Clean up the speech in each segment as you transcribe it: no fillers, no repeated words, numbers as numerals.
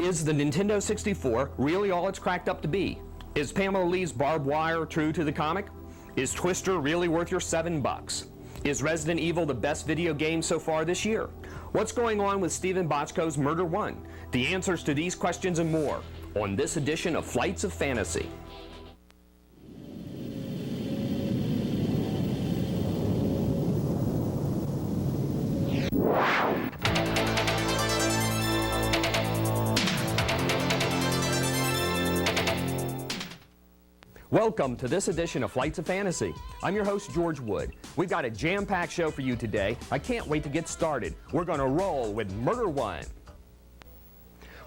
Is the Nintendo 64 really all it's cracked up to be? Is Pamela Lee's barbed wire true to the comic? Is Twister really worth your $7? Is Resident Evil the best video game so far this year? What's going on with Steven Bochco's Murder One? The answers to these questions and more on this edition of Flights of Fantasy. Welcome to this edition of Flights of Fantasy. I'm your host, George Wood. We've got a jam-packed show for you today. I can't wait to get started. We're going to roll with Murder One.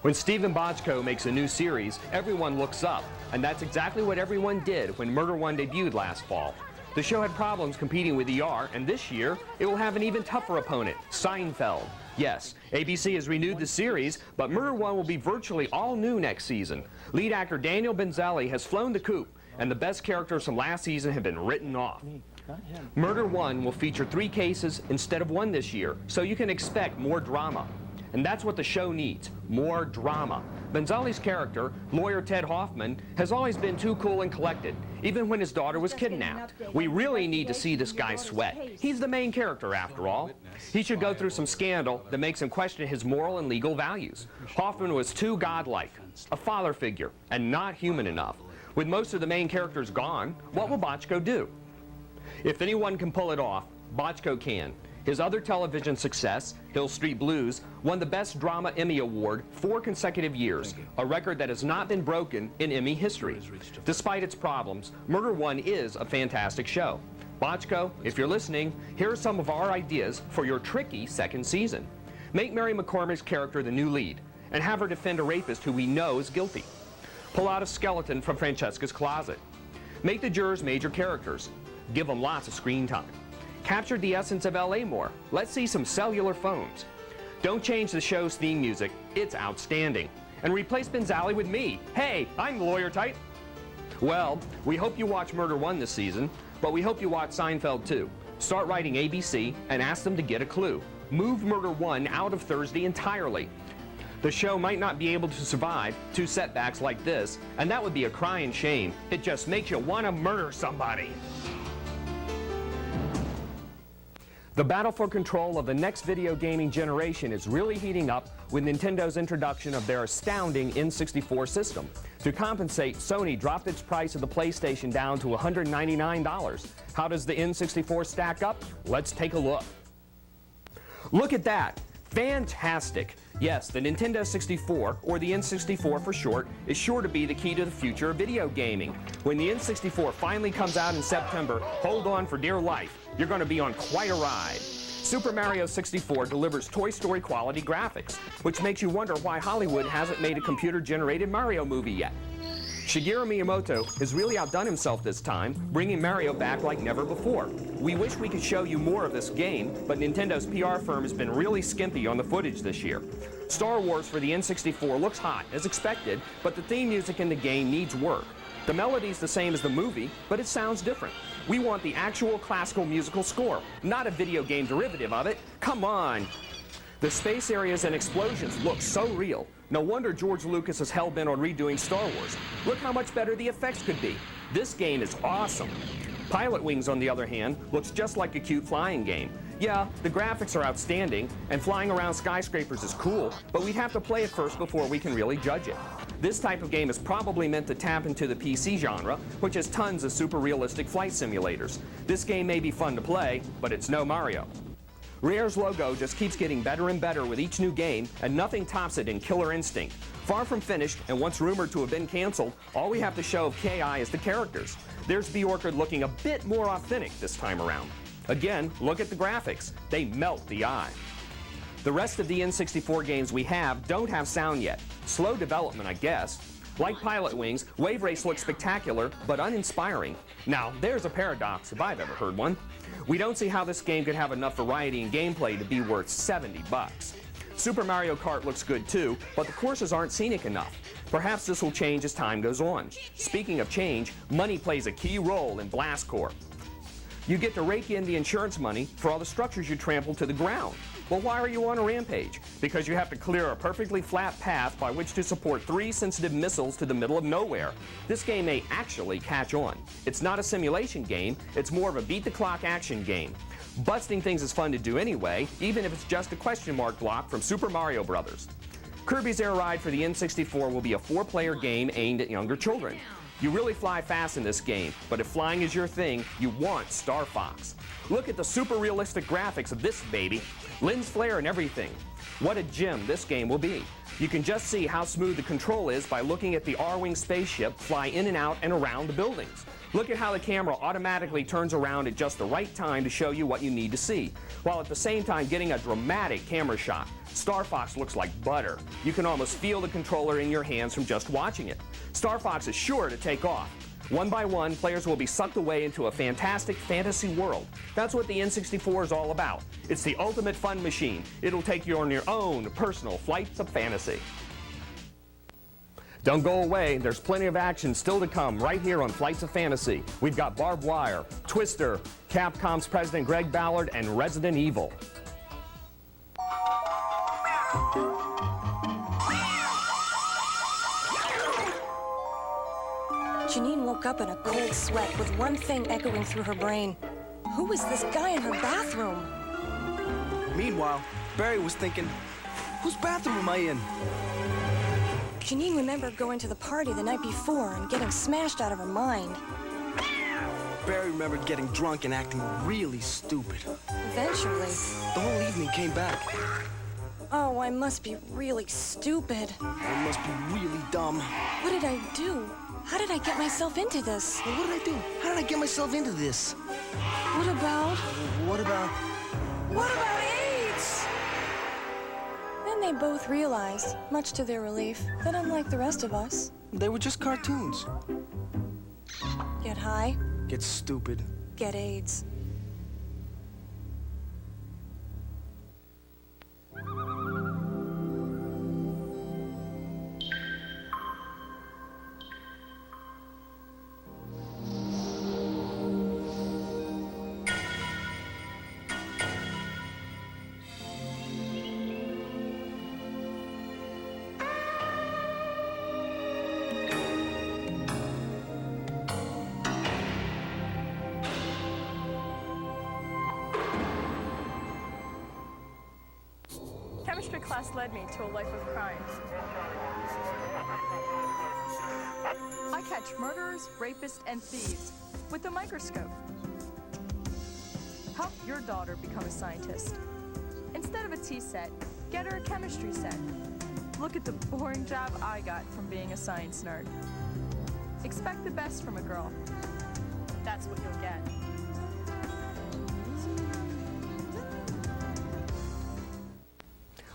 When Steven Bochco makes a new series, everyone looks up, and that's exactly what everyone did when Murder One debuted last fall. The show had problems competing with ER, and this year, it will have an even tougher opponent, Seinfeld. Yes, ABC has renewed the series, but Murder One will be virtually all new next season. Lead actor Daniel Benzeli has flown the coop, and the best characters from last season have been written off. Murder One will feature 3 cases instead of 1 this year, so you can expect more drama. And that's what the show needs, more drama. Benzeli's character, lawyer Ted Hoffman, has always been too cool and collected, even when his daughter was kidnapped. We really need to see this guy sweat. He's the main character, after all. He should go through some scandal that makes him question his moral and legal values. Hoffman was too godlike, a father figure, and not human enough. With most of the main characters gone, what will Bochco do? If anyone can pull it off, Bochco can. His other television success, Hill Street Blues, won the Best Drama Emmy Award 4 consecutive years, a record that has not been broken in Emmy history. Despite its problems, Murder One is a fantastic show. Bochco, if you're listening, here are some of our ideas for your tricky second season. Make Mary McCormick's character the new lead, and have her defend a rapist who we know is guilty. Pull out a skeleton from Francesca's closet. Make the jurors major characters. Give them lots of screen time. Capture the essence of LA more. Let's see some cellular phones. Don't change the show's theme music. It's outstanding. And replace Benzeli with me. Hey, I'm the lawyer type. Well, we hope you watch Murder One this season, but we hope you watch Seinfeld too. Start writing ABC and ask them to get a clue. Move Murder One out of Thursday entirely. The show might not be able to survive 2 setbacks like this, and that would be a crying shame. It just makes you want to murder somebody. The battle for control of the next video gaming generation is really heating up with Nintendo's introduction of their astounding N64 system. To compensate, Sony dropped its price of the PlayStation down to $199. How does the N64 stack up? Let's take a look. Look at that! Fantastic! Yes, the Nintendo 64, or the N64 for short, is sure to be the key to the future of video gaming. When the N64 finally comes out in September, hold on for dear life. You're going to be on quite a ride. Super Mario 64 delivers Toy Story quality graphics, which makes you wonder why Hollywood hasn't made a computer-generated Mario movie yet. Shigeru Miyamoto has really outdone himself this time, bringing Mario back like never before. We wish we could show you more of this game, but Nintendo's PR firm has been really skimpy on the footage this year. Star Wars for the N64 looks hot, as expected, but the theme music in the game needs work. The melody's the same as the movie, but it sounds different. We want the actual classical musical score, not a video game derivative of it. Come on! The space areas and explosions look so real. No wonder George Lucas is hell-bent on redoing Star Wars. Look how much better the effects could be. This game is awesome. Pilot Wings, on the other hand, looks just like a cute flying game. Yeah, the graphics are outstanding, and flying around skyscrapers is cool, but we'd have to play it first before we can really judge it. This type of game is probably meant to tap into the PC genre, which has tons of super realistic flight simulators. This game may be fun to play, but it's no Mario. Rare's logo just keeps getting better and better with each new game, and nothing tops it in Killer Instinct. Far from finished, and once rumored to have been canceled, all we have to show of KI is the characters. There's Bjorkard looking a bit more authentic this time around. Again, look at the graphics. They melt the eye. The rest of the N64 games we have don't have sound yet. Slow development, I guess. Like Pilot Wings, Wave Race looks spectacular, but uninspiring. Now, there's a paradox, if I've ever heard one. We don't see how this game could have enough variety in gameplay to be worth $70. Super Mario Kart looks good too, but the courses aren't scenic enough. Perhaps this will change as time goes on. Speaking of change, money plays a key role in Blast Corps. You get to rake in the insurance money for all the structures you trample to the ground. Well, why are you on a rampage? Because you have to clear a perfectly flat path by which to support 3 sensitive missiles to the middle of nowhere. This game may actually catch on. It's not a simulation game, it's more of a beat-the-clock action game. Busting things is fun to do anyway, even if it's just a question mark block from Super Mario Bros. Kirby's Air Ride for the N64 will be a 4-player game aimed at younger children. You really fly fast in this game, but if flying is your thing, you want Star Fox. Look at the super realistic graphics of this baby. Lens flare and everything. What a gem this game will be. You can just see how smooth the control is by looking at the R-Wing spaceship fly in and out and around the buildings. Look at how the camera automatically turns around at just the right time to show you what you need to see, while at the same time getting a dramatic camera shot. Star Fox looks like butter. You can almost feel the controller in your hands from just watching it. Star Fox is sure to take off. One by one, players will be sucked away into a fantastic fantasy world. That's what the N64 is all about. It's the ultimate fun machine. It'll take you on your own personal flights of fantasy. Don't go away, there's plenty of action still to come right here on Flights of Fantasy. We've got Barbed Wire, Twister, Capcom's President Greg Ballard, and Resident Evil. Janine woke up in a cold sweat with one thing echoing through her brain. Who was this guy in her bathroom? Meanwhile, Barry was thinking, whose bathroom am I in? Janine remembered going to the party the night before and getting smashed out of her mind. Barry remembered getting drunk and acting really stupid. Eventually. The whole evening came back. Oh, I must be really stupid. I must be really dumb. What did I do? How did I get myself into this? Well, what did I do? How did I get myself into this? What about AIDS? Then they both realized, much to their relief, that unlike the rest of us, They were just cartoons. get high, Get stupid. get AIDS. Chemistry class led me to a life of crime. I catch murderers, rapists, and thieves with a microscope. Help your daughter become a scientist. Instead of a tea set, get her a chemistry set. Look at the boring job I got from being a science nerd. Expect the best from a girl. That's what you'll get.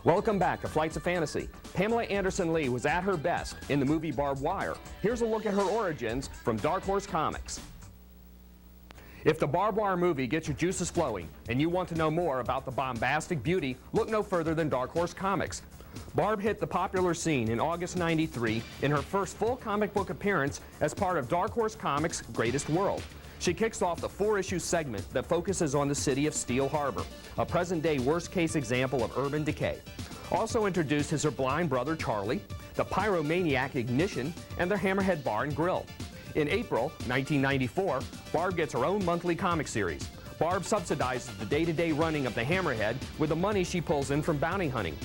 Welcome back to Flights of Fantasy. Pamela Anderson Lee was at her best in the movie Barbed Wire. Here's a look at her origins from Dark Horse Comics. If the Barbed Wire movie gets your juices flowing and you want to know more about the bombastic beauty, look no further than Dark Horse Comics. Barb hit the popular scene in August '93 in her first full comic book appearance as part of Dark Horse Comics' Greatest World. She kicks off the 4-issue segment that focuses on the city of Steel Harbor, a present-day worst-case example of urban decay. Also introduced is her blind brother Charlie, the pyromaniac Ignition, and their Hammerhead Bar and Grill. In April 1994, Barb gets her own monthly comic series. Barb subsidizes the day-to-day running of the Hammerhead with the money she pulls in from bounty hunting,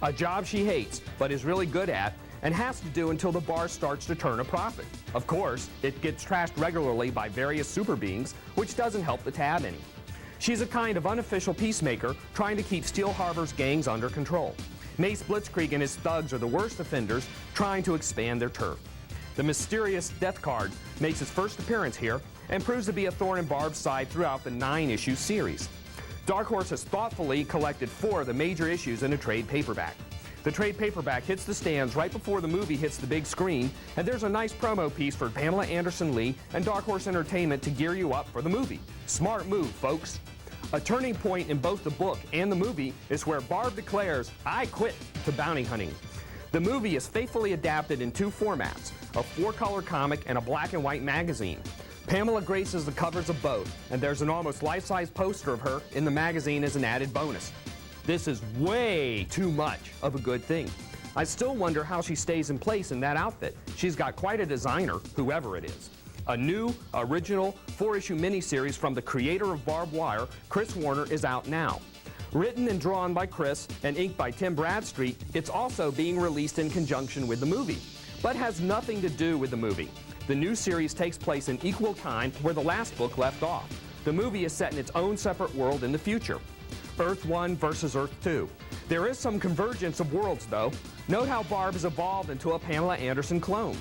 a job she hates but is really good at and has to do until the bar starts to turn a profit. Of course, it gets trashed regularly by various super beings, which doesn't help the tab any. She's a kind of unofficial peacemaker trying to keep Steel Harbor's gangs under control. Mace Blitzkrieg and his thugs are the worst offenders trying to expand their turf. The mysterious Death Card makes its first appearance here and proves to be a thorn in Barb's side throughout the 9-issue series. Dark Horse has thoughtfully collected 4 of the major issues in a trade paperback. The trade paperback hits the stands right before the movie hits the big screen, and there's a nice promo piece for Pamela Anderson Lee and Dark Horse Entertainment to gear you up for the movie. Smart move, folks. A turning point in both the book and the movie is where Barb declares, "I quit," to bounty hunting. The movie is faithfully adapted in 2 formats, a 4-color comic and a black and white magazine. Pamela graces the covers of both, and there's an almost life-size poster of her in the magazine as an added bonus. This is way too much of a good thing. I still wonder how she stays in place in that outfit. She's got quite a designer, whoever it is. A new, original, 4-issue miniseries from the creator of Barbed Wire, Chris Warner, is out now. Written and drawn by Chris and inked by Tim Bradstreet, it's also being released in conjunction with the movie, but has nothing to do with the movie. The new series takes place in equal time where the last book left off. The movie is set in its own separate world in the future. Earth 1 versus Earth 2. There is some convergence of worlds, though. Note how Barb has evolved into a Pamela Anderson clone.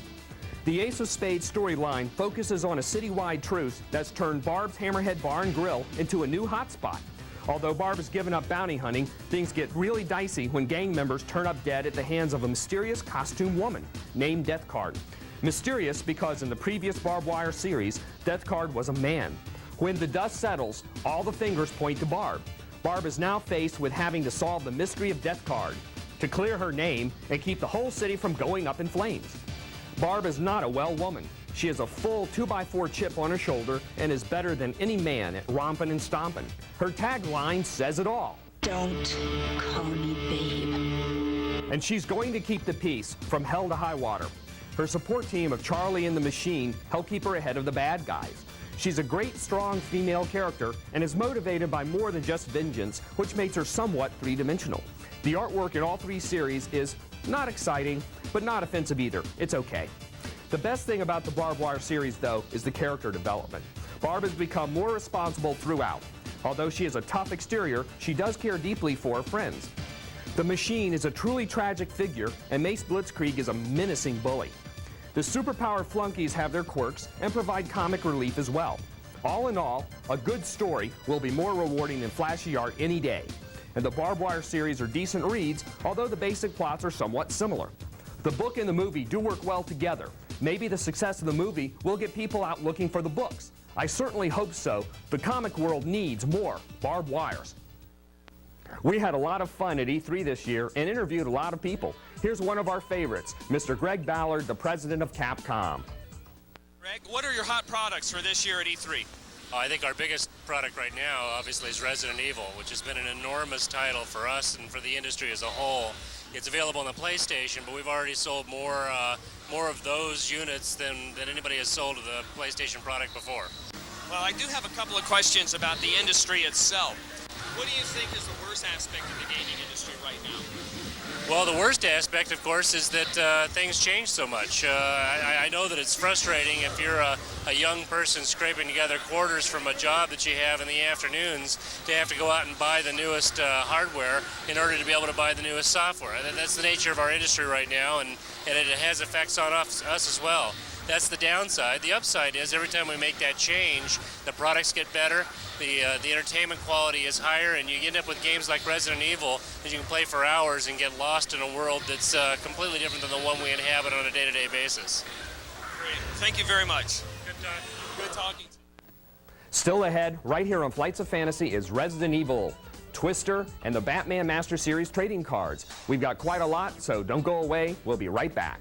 The Ace of Spades storyline focuses on a citywide truce that's turned Barb's Hammerhead Bar and Grill into a new hotspot. Although Barb has given up bounty hunting, things get really dicey when gang members turn up dead at the hands of a mysterious costume woman named Death Card. Mysterious because in the previous Barbed Wire series, Death Card was a man. When the dust settles, all the fingers point to Barb. Barb is now faced with having to solve the mystery of Death Card, to clear her name and keep the whole city from going up in flames. Barb is not a well woman. She has a full 2x4 chip on her shoulder and is better than any man at romping and stomping. Her tagline says it all. Don't call me babe. And she's going to keep the peace from hell to high water. Her support team of Charlie and the Machine help keep her ahead of the bad guys. She's a great, strong female character and is motivated by more than just vengeance, which makes her somewhat three-dimensional. The artwork in all 3 series is not exciting, but not offensive either. It's okay. The best thing about the Barbed Wire series, though, is the character development. Barb has become more responsible throughout. Although she has a tough exterior, she does care deeply for her friends. The Machine is a truly tragic figure, and Mace Blitzkrieg is a menacing bully. The superpowered flunkies have their quirks and provide comic relief as well. All in all, a good story will be more rewarding than flashy art any day. And the Barbed Wire series are decent reads, although the basic plots are somewhat similar. The book and the movie do work well together. Maybe the success of the movie will get people out looking for the books. I certainly hope so. The comic world needs more Barbed Wires. We had a lot of fun at E3 this year and interviewed a lot of people. Here's one of our favorites, Mr. Greg Ballard, the president of CAPCOM. Greg, what are your hot products for this year at E3? I think our biggest product right now, obviously, is Resident Evil, which has been an enormous title for us and for the industry as a whole. It's available on the PlayStation, but we've already sold more of those units than anybody has sold of the PlayStation product before. Well, I do have a couple of questions about the industry itself. What do you think is the worst aspect of the gaming industry right now? Well, the worst aspect, of course, is that things change so much. I know that it's frustrating if you're a young person scraping together quarters from a job that you have in the afternoons to have to go out and buy the newest hardware in order to be able to buy the newest software. And that's the nature of our industry right now, and it has effects on us as well. That's the downside. The upside is every time we make that change, the products get better, the entertainment quality is higher, and you end up with games like Resident Evil that you can play for hours and get lost in a world that's completely different than the one we inhabit on a day-to-day basis. Great. Thank you very much. Good talking to you. Still ahead, right here on Flights of Fantasy, is Resident Evil, Twister, and the Batman Master Series trading cards. We've got quite a lot, so don't go away. We'll be right back.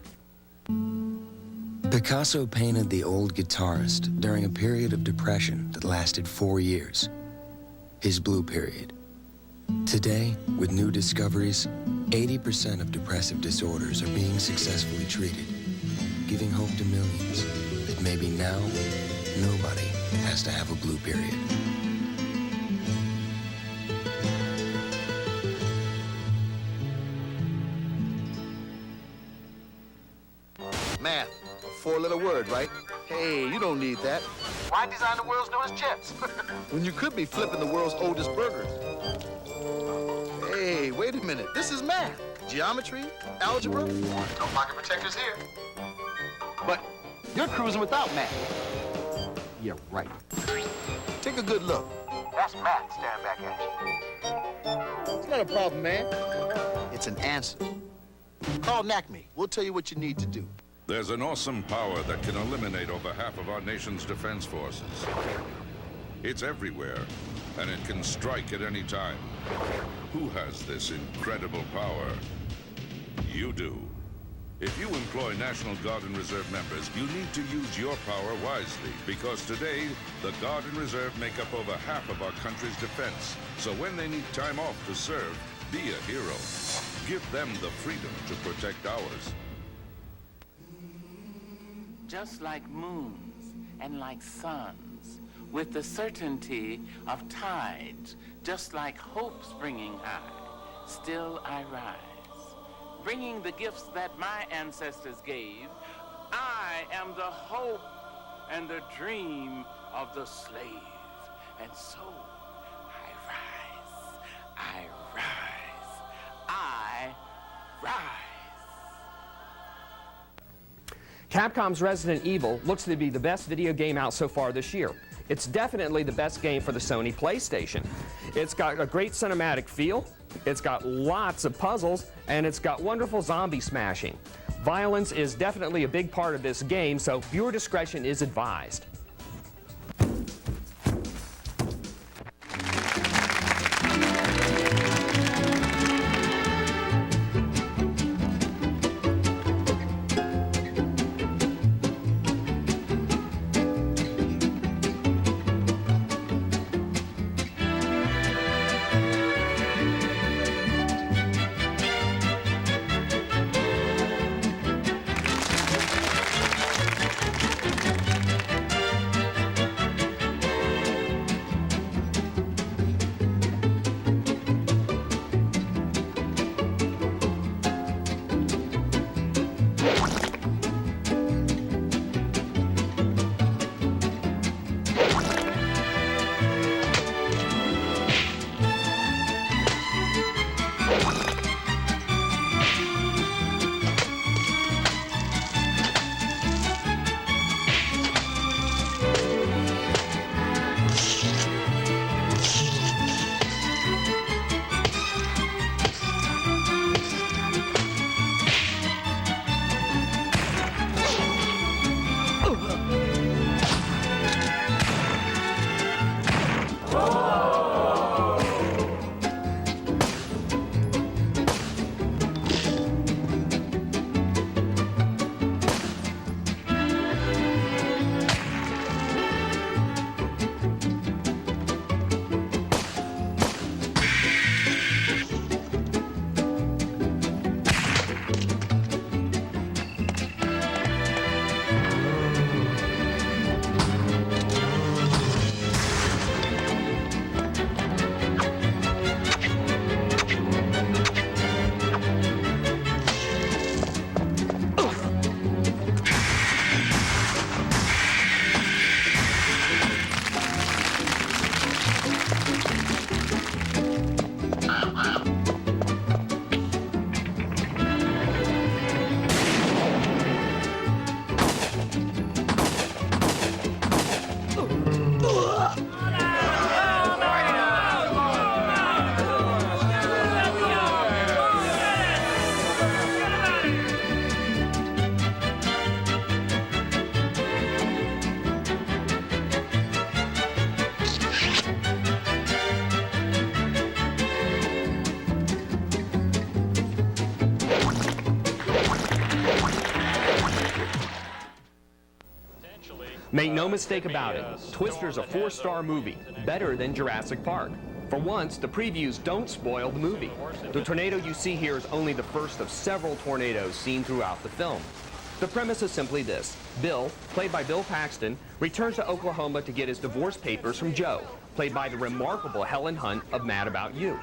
Picasso painted the old guitarist during a period of depression that lasted 4 years, his blue period. Today, with new discoveries, 80% of depressive disorders are being successfully treated, giving hope to millions that maybe now nobody has to have a blue period. Math. 4-letter word, right? Hey, you don't need that. Why design the world's newest chips? When you could be flipping the world's oldest burgers. Hey, wait a minute. This is math. Geometry, algebra. No pocket protectors here. But you're cruising without math. Yeah, right. Take a good look. That's math staring back at you. It's not a problem, man. It's an answer. Call NACME. We'll tell you what you need to do. There's an awesome power that can eliminate over half of our nation's defense forces. It's everywhere, and it can strike at any time. Who has this incredible power? You do. If you employ National Guard and Reserve members, you need to use your power wisely, because today, the Guard and Reserve make up over half of our country's defense. So when they need time off to serve, be a hero. Give them the freedom to protect ours. Just like moons and like suns, with the certainty of tides, just like hope springing high, still I rise. Bringing the gifts that my ancestors gave, I am the hope and the dream of the slave. And so I rise, I rise, I rise. Capcom's Resident Evil looks to be the best video game out so far this year. It's definitely the best game for the Sony PlayStation. It's got a great cinematic feel, it's got lots of puzzles, and it's got wonderful zombie smashing. Violence is definitely a big part of this game, so viewer discretion is advised. Make no mistake about it, Twister's a 4-star movie, better than Jurassic Park. For once, the previews don't spoil the movie. The tornado you see here is only the first of several tornadoes seen throughout the film. The premise is simply this. Bill, played by Bill Paxton, returns to Oklahoma to get his divorce papers from Joe, played by the remarkable Helen Hunt of Mad About You.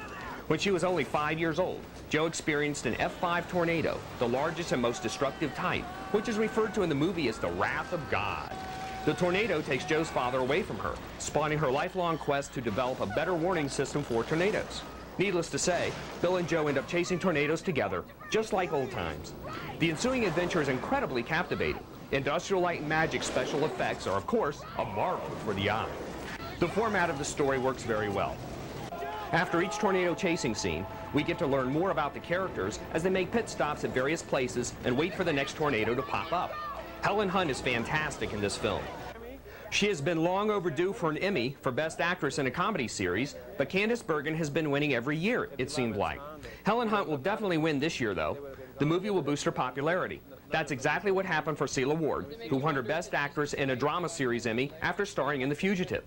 When she was only 5 years old, Joe experienced an F5 tornado, the largest and most destructive type, which is referred to in the movie as the Wrath of God. The tornado takes Joe's father away from her, spawning her lifelong quest to develop a better warning system for tornadoes. Needless to say, Bill and Joe end up chasing tornadoes together, just like old times. The ensuing adventure is incredibly captivating. Industrial light and magic special effects are, of course, a marvel for the eye. The format of the story works very well. After each tornado chasing scene, we get to learn more about the characters as they make pit stops at various places and wait for the next tornado to pop up. Helen Hunt is fantastic in this film. She has been long overdue for an Emmy for Best Actress in a Comedy Series, but Candice Bergen has been winning every year, it seemed like. Helen Hunt will definitely win this year, though. The movie will boost her popularity. That's exactly what happened for Celia Ward, who won her Best Actress in a Drama Series Emmy after starring in The Fugitive.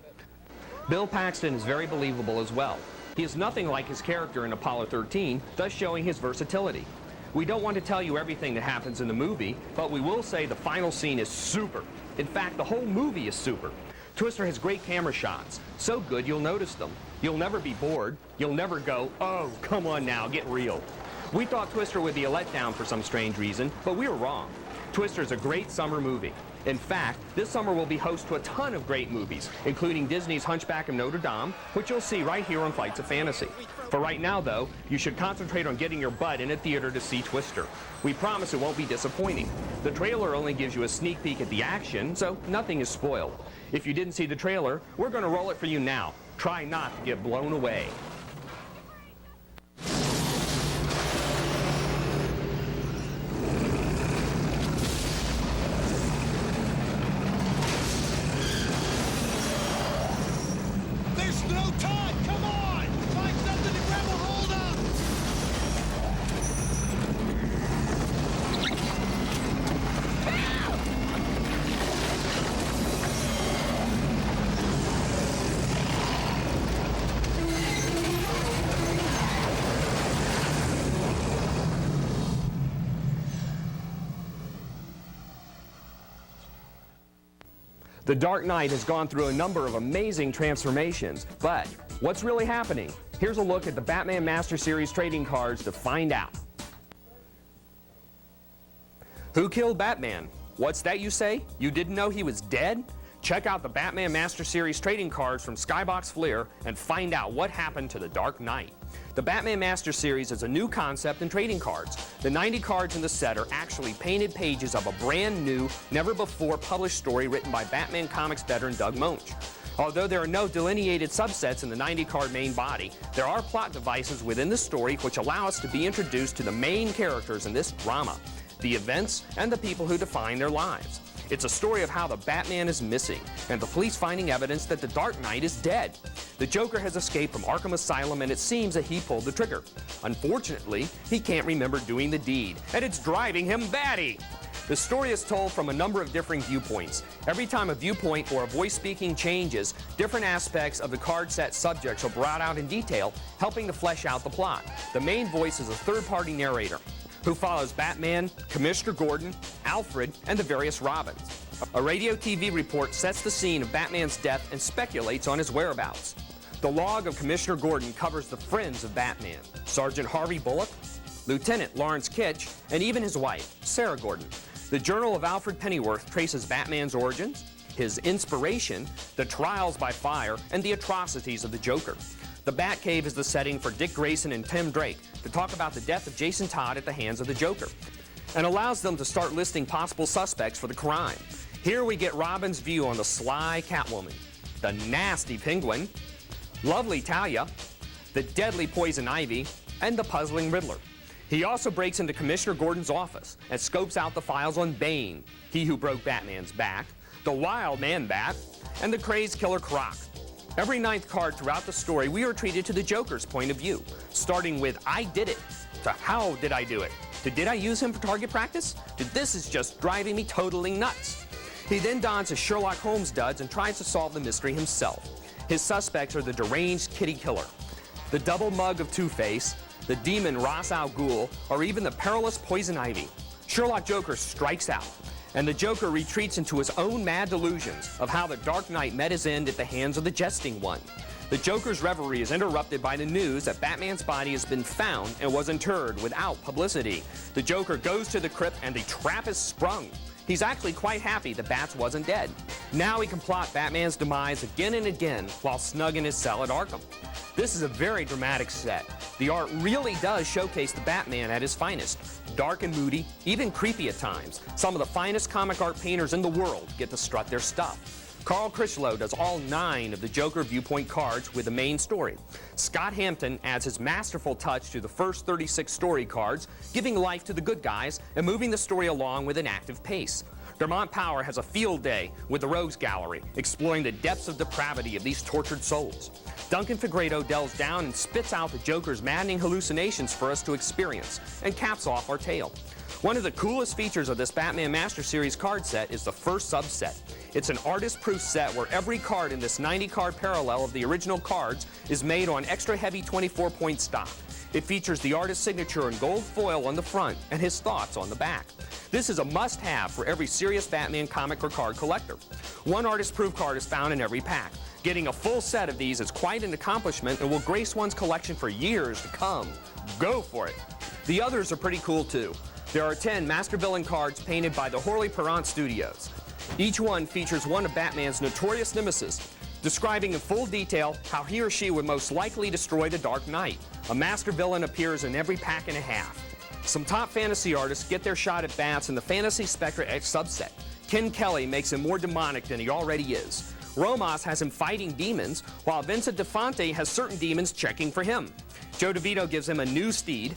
Bill Paxton is very believable as well. He is nothing like his character in Apollo 13, thus showing his versatility. We don't want to tell you everything that happens in the movie, but we will say the final scene is super. In fact, the whole movie is super. Twister has great camera shots, so good you'll notice them. You'll never be bored. You'll never go, oh, come on now, get real. We thought Twister would be a letdown for some strange reason, but we were wrong. Twister is a great summer movie. In fact, this summer will be host to a ton of great movies, including Disney's Hunchback of Notre Dame, which you'll see right here on Flights of Fantasy. For right now, though, you should concentrate on getting your butt in a theater to see Twister. We promise it won't be disappointing. The trailer only gives you a sneak peek at the action, so nothing is spoiled. If you didn't see the trailer, we're going to roll it for you now. Try not to get blown away. The Dark Knight has gone through a number of amazing transformations, but what's really happening? Here's a look at the Batman Master Series trading cards to find out. Who killed Batman? What's that you say? You didn't know he was dead? Check out the Batman Master Series trading cards from Skybox Fleer and find out what happened to the Dark Knight. The Batman Master Series is a new concept in trading cards. The 90 cards in the set are actually painted pages of a brand new, never-before published story written by Batman Comics veteran Doug Moench. Although there are no delineated subsets in the 90-card main body, there are plot devices within the story which allow us to be introduced to the main characters in this drama, the events, and the people who define their lives. It's a story of how the Batman is missing, and the police finding evidence that the Dark Knight is dead. The Joker has escaped from Arkham Asylum, and it seems that he pulled the trigger. Unfortunately, he can't remember doing the deed, and it's driving him batty. The story is told from a number of differing viewpoints. Every time a viewpoint or a voice speaking changes, different aspects of the card set subjects are brought out in detail, helping to flesh out the plot. The main voice is a third-party narrator who follows Batman, Commissioner Gordon, Alfred, and the various Robins. A radio TV report sets the scene of Batman's death and speculates on his whereabouts. The log of Commissioner Gordon covers the friends of Batman, Sergeant Harvey Bullock, Lieutenant Lawrence Kitch, and even his wife, Sarah Gordon. The Journal of Alfred Pennyworth traces Batman's origins, his inspiration, the trials by fire, and the atrocities of the Joker. The Batcave is the setting for Dick Grayson and Tim Drake to talk about the death of Jason Todd at the hands of the Joker, and allows them to start listing possible suspects for the crime. Here we get Robin's view on the sly Catwoman, the nasty Penguin, lovely Talia, the deadly Poison Ivy, and the puzzling Riddler. He also breaks into Commissioner Gordon's office and scopes out the files on Bane, he who broke Batman's back, the Wild Man Bat, and the crazed Killer Croc. Every ninth card throughout the story, we are treated to the Joker's point of view, starting with I did it, to how did I do it, to did I use him for target practice, to this is just driving me totally nuts. He then dons his Sherlock Holmes duds and tries to solve the mystery himself. His suspects are the deranged Kitty Killer, the double mug of Two-Face, the demon Ra's al Ghul, or even the perilous Poison Ivy. Sherlock Joker strikes out, and the Joker retreats into his own mad delusions of how the Dark Knight met his end at the hands of the Jesting One. The Joker's reverie is interrupted by the news that Batman's body has been found and was interred without publicity. The Joker goes to the crypt and the trap is sprung. He's actually quite happy that Bats wasn't dead. Now he can plot Batman's demise again and again while snug in his cell at Arkham. This is a very dramatic set. The art really does showcase the Batman at his finest. Dark and moody, even creepy at times. Some of the finest comic art painters in the world get to strut their stuff. Carl Critchlow does all 9 of the Joker viewpoint cards with the main story. Scott Hampton adds his masterful touch to the first 36 story cards, giving life to the good guys and moving the story along with an active pace. Vermont Power has a field day with the Rogues Gallery, exploring the depths of depravity of these tortured souls. Duncan Fegredo delves down and spits out the Joker's maddening hallucinations for us to experience, and caps off our tale. One of the coolest features of this Batman Master Series card set is the first subset. It's an artist-proof set where every card in this 90-card parallel of the original cards is made on extra heavy 24-point stock. It features the artist's signature in gold foil on the front and his thoughts on the back. This is a must-have for every serious Batman comic or card collector. One artist-proof card is found in every pack. Getting a full set of these is quite an accomplishment and will grace one's collection for years to come. Go for it! The others are pretty cool too. There are 10 Master Villain cards painted by the Horley-Perrant Studios. Each one features one of Batman's notorious nemesis, describing in full detail how he or she would most likely destroy the Dark Knight. A Master Villain appears in every pack and a half. Some top fantasy artists get their shot at bats in the Fantasy Spectre X subset. Ken Kelly makes him more demonic than he already is. Romas has him fighting demons, while Vincent DeFonte has certain demons checking for him. Joe DeVito gives him a new steed.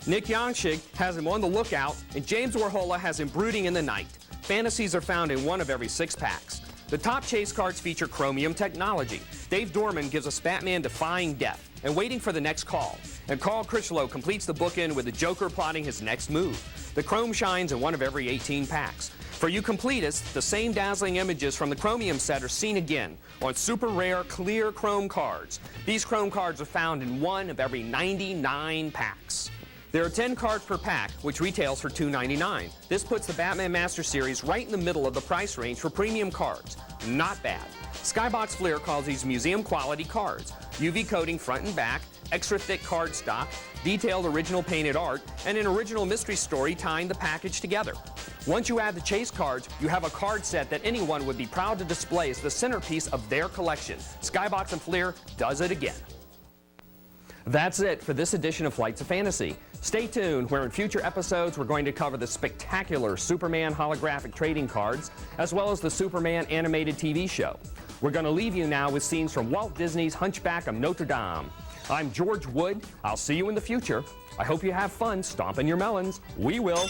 Nick Yongshig has him on the lookout, and James Warhola has him brooding in the night. Fantasies are found in one of every 6 packs. The top chase cards feature chromium technology. Dave Dorman gives us Batman defying death and waiting for the next call. And Carl Critchlow completes the bookend with the Joker plotting his next move. The chrome shines in one of every 18 packs. For you completists, the same dazzling images from the chromium set are seen again on super rare clear chrome cards. These chrome cards are found in one of every 99 packs. There are 10 cards per pack, which retails for $2.99. This puts the Batman Master Series right in the middle of the price range for premium cards. Not bad. Skybox Fleer calls these museum quality cards. UV coating front and back, extra thick card stock, detailed original painted art, and an original mystery story tying the package together. Once you add the chase cards, you have a card set that anyone would be proud to display as the centerpiece of their collection. Skybox and Fleer does it again. That's it for this edition of Flights of Fantasy. Stay tuned, where in future episodes we're going to cover the spectacular Superman holographic trading cards, as well as the Superman animated TV show. We're going to leave you now with scenes from Walt Disney's Hunchback of Notre Dame. I'm George Wood. I'll see you in the future. I hope you have fun stomping your melons. We will.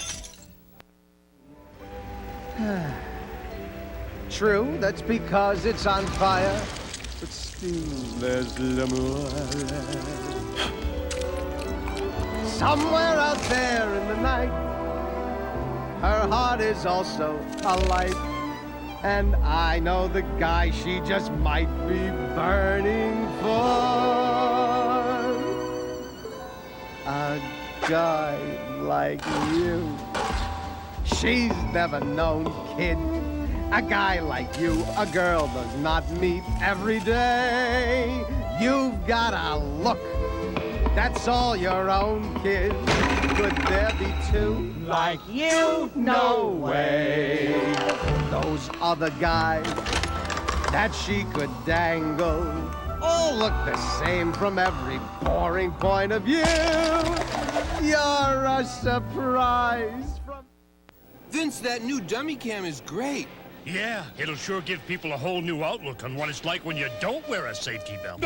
True, that's because it's on fire, but still there's l'amour. Somewhere out there in the night, her heart is also alight. And I know the guy she just might be burning for. A guy like you. She's never known, kid. A guy like you, a girl does not meet every day. You've got a look that's all your own, kid. Could there be two like you? No way. Those other guys that she could dangle all look the same from every boring point of view. You're a surprise from... Vince, that new dummy cam is great. Yeah, it'll sure give people a whole new outlook on what it's like when you don't wear a safety belt.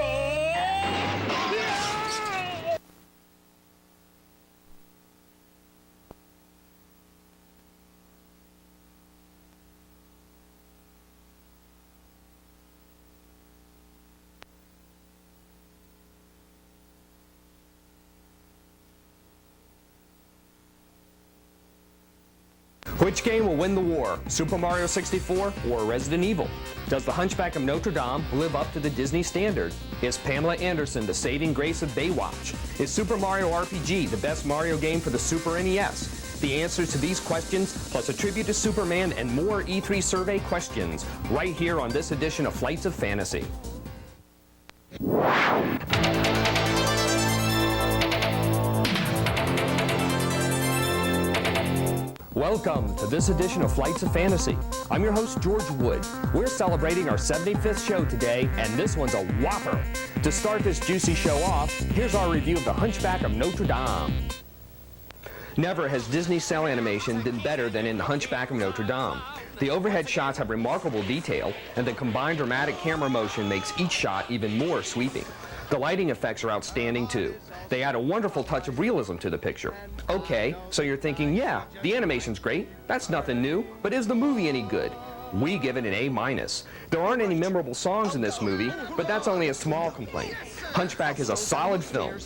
Which game will win the war, Super Mario 64 or Resident Evil? Does the Hunchback of Notre Dame live up to the Disney standard? Is Pamela Anderson the saving grace of Baywatch? Is Super Mario RPG the best Mario game for the Super NES? The answers to these questions, plus a tribute to Superman and more E3 survey questions, right here on this edition of Flights of Fantasy. Welcome to this edition of Flights of Fantasy. I'm your host, George Wood. We're celebrating our 75th show today, and this one's a whopper. To start this juicy show off, here's our review of the Hunchback of Notre Dame. Never has Disney cell animation been better than in the Hunchback of Notre Dame. The overhead shots have remarkable detail, and the combined dramatic camera motion makes each shot even more sweeping. The lighting effects are outstanding too. They add a wonderful touch of realism to the picture. Okay, so you're thinking, yeah, the animation's great, that's nothing new, but is the movie any good? We give it an A-. There aren't any memorable songs in this movie, but that's only a small complaint. Hunchback is a solid film.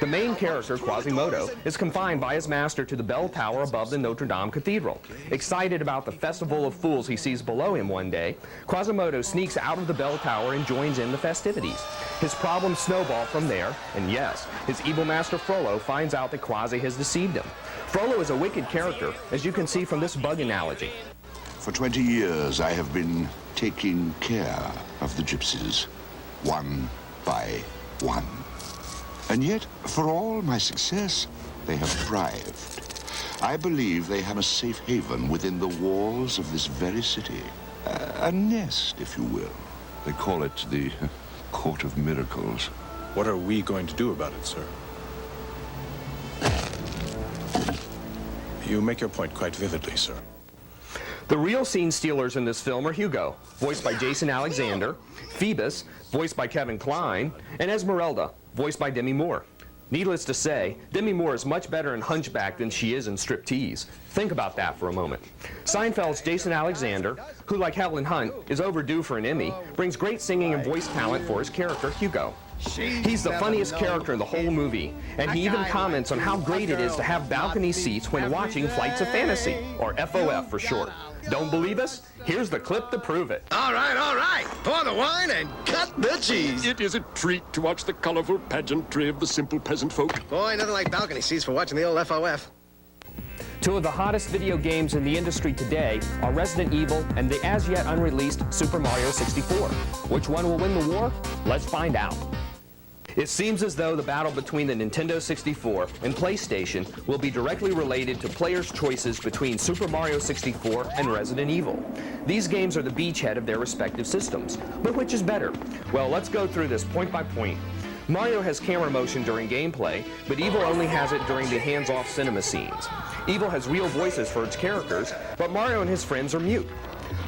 The main character, Quasimodo, is confined by his master to the bell tower above the Notre Dame Cathedral. Excited about the festival of fools he sees below him one day, Quasimodo sneaks out of the bell tower and joins in the festivities. His problems snowball from there, and yes, his evil master Frollo finds out that Quasi has deceived him. Frollo is a wicked character, as you can see from this bug analogy. For 20 years, I have been taking care of the gypsies, one by one. And yet, for all my success, they have thrived. I believe they have a safe haven within the walls of this very city. A nest, if you will. They call it the Court of Miracles. What are we going to do about it, sir? You make your point quite vividly, sir. The real scene stealers in this film are Hugo, voiced by Jason Alexander, Phoebus, voiced by Kevin Kline, and Esmeralda, voiced by Demi Moore. Needless to say, Demi Moore is much better in Hunchback than she is in Striptease. Think about that for a moment. Seinfeld's Jason Alexander, who like Helen Hunt is overdue for an Emmy, brings great singing and voice talent for his character, Hugo. He's the funniest character in the whole movie, and he even comments on how great it is to have balcony seats when watching Flights of Fantasy, or FOF for short. Don't believe us? Here's the clip to prove it. All right. Pour the wine and cut the cheese. It is a treat to watch the colorful pageantry of the simple peasant folk. Boy, nothing like balcony seats for watching the old FOF. Two of the hottest video games in the industry today are Resident Evil and the as-yet unreleased Super Mario 64. Which one will win the war? Let's find out. It seems as though the battle between the Nintendo 64 and PlayStation will be directly related to players' choices between Super Mario 64 and Resident Evil. These games are the beachhead of their respective systems. But which is better? Well, let's go through this point by point. Mario has camera motion during gameplay, but Evil only has it during the hands-off cinema scenes. Evil has real voices for its characters, but Mario and his friends are mute.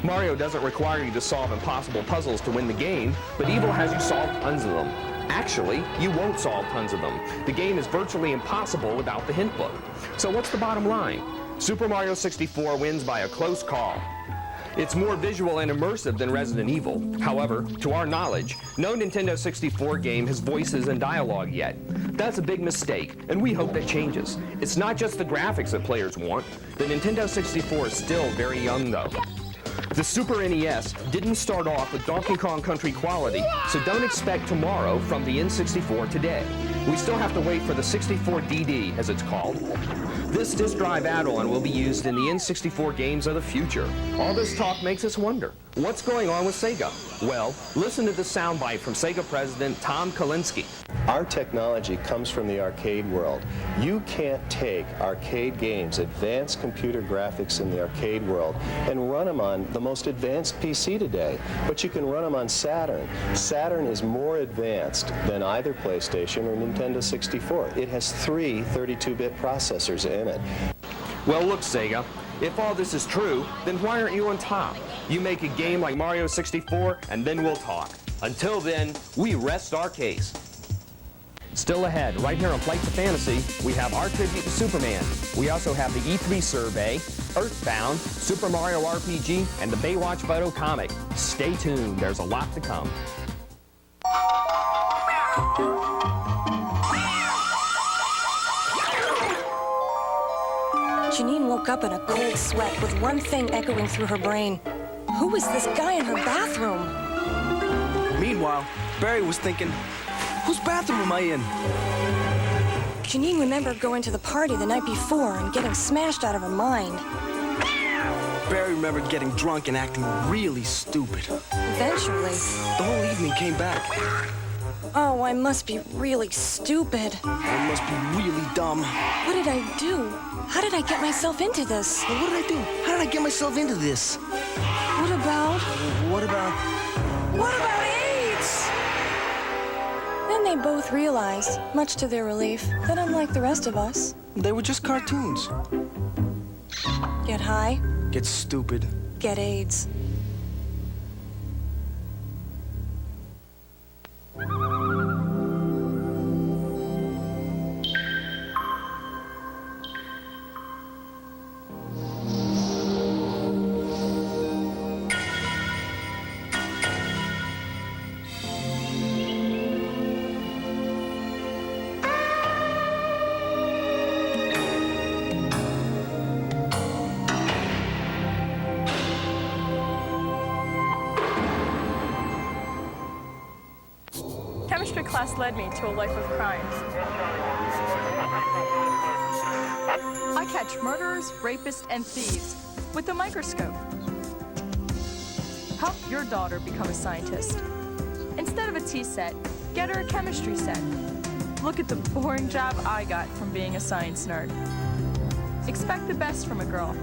Mario doesn't require you to solve impossible puzzles to win the game, but Evil has you solve tons of them. Actually, you won't solve tons of them. The game is virtually impossible without the hint book. So what's the bottom line? Super Mario 64 wins by a close call. It's more visual and immersive than Resident Evil. However, to our knowledge, no Nintendo 64 game has voices and dialogue yet. That's a big mistake, and we hope that changes. It's not just the graphics that players want. The Nintendo 64 is still very young, though. The Super NES didn't start off with Donkey Kong Country quality, so don't expect tomorrow from the N64 today. We still have to wait for the 64DD, as it's called. This disk drive add-on will be used in the N64 games of the future. All this talk makes us wonder, what's going on with Sega? Well, listen to this soundbite from Sega President Tom Kalinske. Our technology comes from the arcade world. You can't take arcade games, advanced computer graphics in the arcade world, and run them on the most advanced PC today, but you can run them on Saturn. Saturn is more advanced than either PlayStation or Nintendo 64. It has 3 32-bit processors in it. Well, look, Sega, if all this is true, then why aren't you on top? You make a game like Mario 64, and then we'll talk. Until then, we rest our case. Still ahead, right here on Flights of Fantasy, we have our tribute to Superman. We also have the E3 survey, Earthbound, Super Mario RPG, and the Baywatch photo comic. Stay tuned, there's a lot to come. Janine woke up in a cold sweat with one thing echoing through her brain. Who was this guy in her bathroom? Meanwhile, Barry was thinking, whose bathroom am I in? Janine remembered going to the party the night before and getting smashed out of her mind. Barry remembered getting drunk and acting really stupid. Eventually. The whole evening came back. Oh, I must be really stupid. I must be really dumb. What did I do? How did I get myself into this? Well, what did I do? How did I get myself into this? What about AIDS? Then they both realized, much to their relief, that unlike the rest of us, they were just cartoons. Get high. Get stupid. Get AIDS. class led me to a life of crime. I catch murderers, rapists, and thieves with a microscope. Help your daughter become a scientist. Instead of a tea set, get her a chemistry set. Look at the boring job I got from being a science nerd. Expect the best from a girl.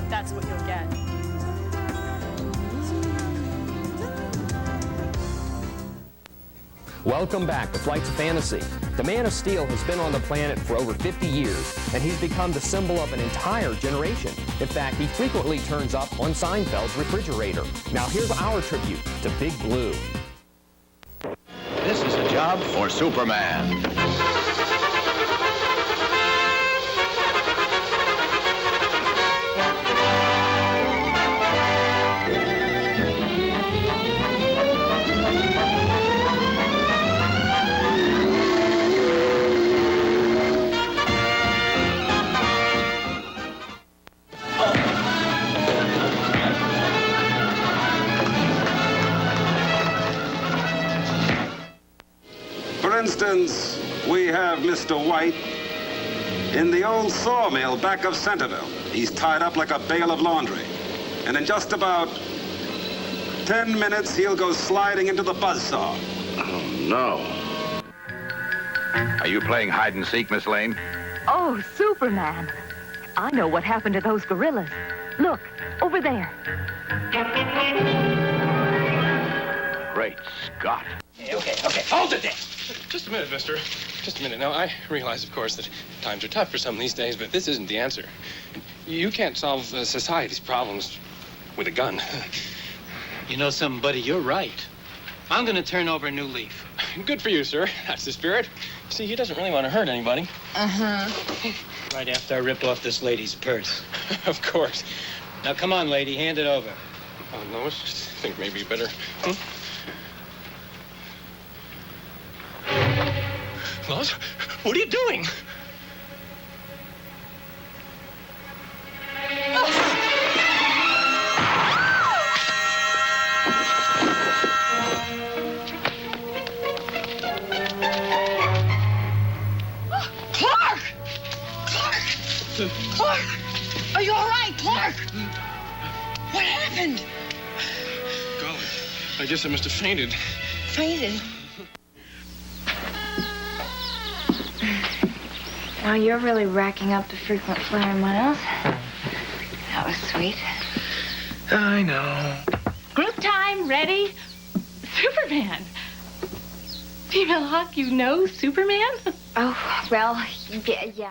That's what you'll get. Welcome back to Flights of Fantasy. The Man of Steel has been on the planet for over 50 years, and he's become the symbol of an entire generation. In fact, he frequently turns up on Seinfeld's refrigerator. Now here's our tribute to Big Blue. This is a job for Superman. For instance, we have Mr. White in the old sawmill back of Centerville. He's tied up like a bale of laundry. And in just about 10 minutes, he'll go sliding into the buzzsaw. Oh, no. Are you playing hide and seek, Miss Lane? Oh, Superman. I know what happened to those gorillas. Look, over there. Great Scott. Okay, hold it there. Just a minute, mister. Just a minute. Now, I realize, of course, that times are tough for some these days, but this isn't the answer. You can't solve society's problems with a gun. You know something, buddy? You're right. I'm going to turn over a new leaf. Good for you, sir. That's the spirit. See, he doesn't really want to hurt anybody. Uh-huh. Right after I rip off this lady's purse. Of course. Now, come on, lady. Hand it over. Oh, Lois, I think maybe you better... Lois, what are you doing? Clark! Clark! Are you all right, Clark? What happened? Golly, I guess I must have fainted. Fainted? Well, you're really racking up the frequent flyer miles. That was sweet. I know. Group time, ready? Superman. Female Hawk, you know Superman? Oh, well, yeah.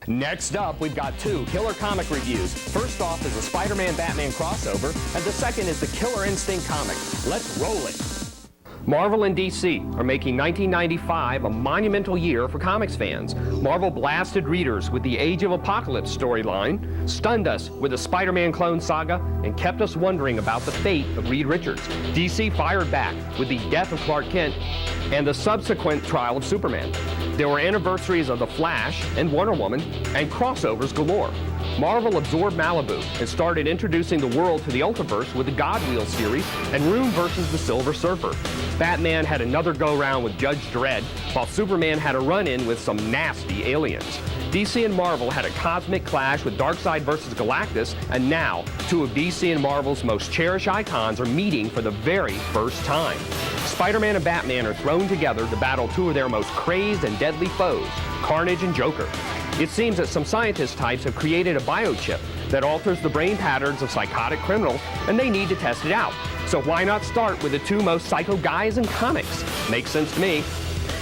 Next up, we've got two killer comic reviews. First off is the Spider-Man-Batman crossover, and the second is the Killer Instinct comic. Let's roll it. Marvel and DC are making 1995 a monumental year for comics fans. Marvel blasted readers with the Age of Apocalypse storyline, stunned us with the Spider-Man clone saga, and kept us wondering about the fate of Reed Richards. DC fired back with the death of Clark Kent and the subsequent trial of Superman. There were anniversaries of The Flash and Wonder Woman, and crossovers galore. Marvel absorbed Malibu and started introducing the world to the Ultraverse with the God Wheel series and Room versus the Silver Surfer. Batman had another go-round with Judge Dredd, while Superman had a run-in with some nasty aliens. DC and Marvel had a cosmic clash with Darkseid versus Galactus, and now two of DC and Marvel's most cherished icons are meeting for the very first time. Spider-Man and Batman are thrown together to battle two of their most crazed and deadly foes, Carnage and Joker. It seems that some scientist types have created a biochip that alters the brain patterns of psychotic criminals, and they need to test it out. So why not start with the two most psycho guys in comics? Makes sense to me.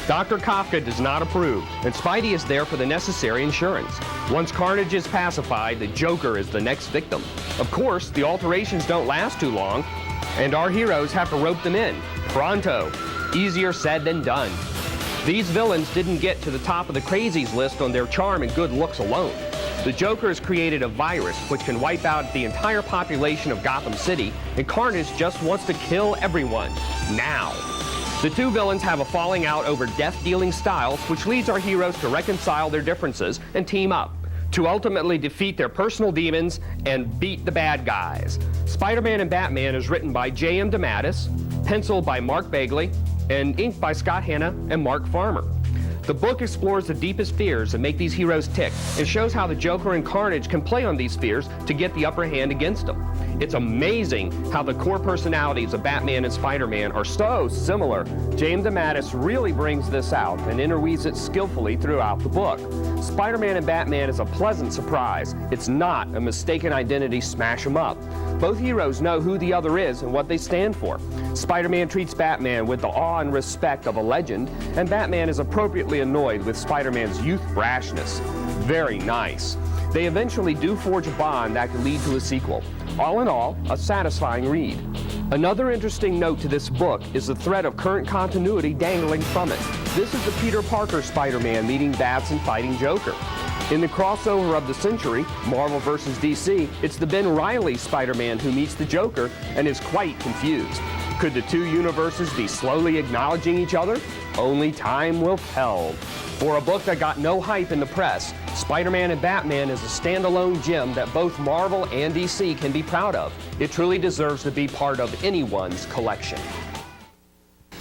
Dr. Kafka does not approve, and Spidey is there for the necessary insurance. Once Carnage is pacified, the Joker is the next victim. Of course, the alterations don't last too long, and our heroes have to rope them in. Pronto. Easier said than done. These villains didn't get to the top of the crazies list on their charm and good looks alone. The Joker has created a virus which can wipe out the entire population of Gotham City, and Carnage just wants to kill everyone, now. The two villains have a falling out over death-dealing styles, which leads our heroes to reconcile their differences and team up to ultimately defeat their personal demons and beat the bad guys. Spider-Man and Batman is written by J.M. DeMatteis, penciled by Mark Bagley, and inked by Scott Hanna and Mark Farmer. The book explores the deepest fears that make these heroes tick and shows how the Joker and Carnage can play on these fears to get the upper hand against them. It's amazing how the core personalities of Batman and Spider-Man are so similar. James DeMatteis really brings this out and interweaves it skillfully throughout the book. Spider-Man and Batman is a pleasant surprise. It's not a mistaken identity smash 'em up. Both heroes know who the other is and what they stand for. Spider-Man treats Batman with the awe and respect of a legend, and Batman is appropriately annoyed with Spider-Man's youth brashness. Very nice. They eventually do forge a bond that could lead to a sequel. All in all, a satisfying read. Another interesting note to this book is the thread of current continuity dangling from it. This is the Peter Parker Spider-Man meeting Bats and fighting Joker. In the crossover of the century, Marvel vs. DC, it's the Ben Reilly Spider-Man who meets the Joker and is quite confused. Could the two universes be slowly acknowledging each other? Only time will tell. For a book that got no hype in the press, Spider-Man and Batman is a standalone gem that both Marvel and DC can be proud of. It truly deserves to be part of anyone's collection.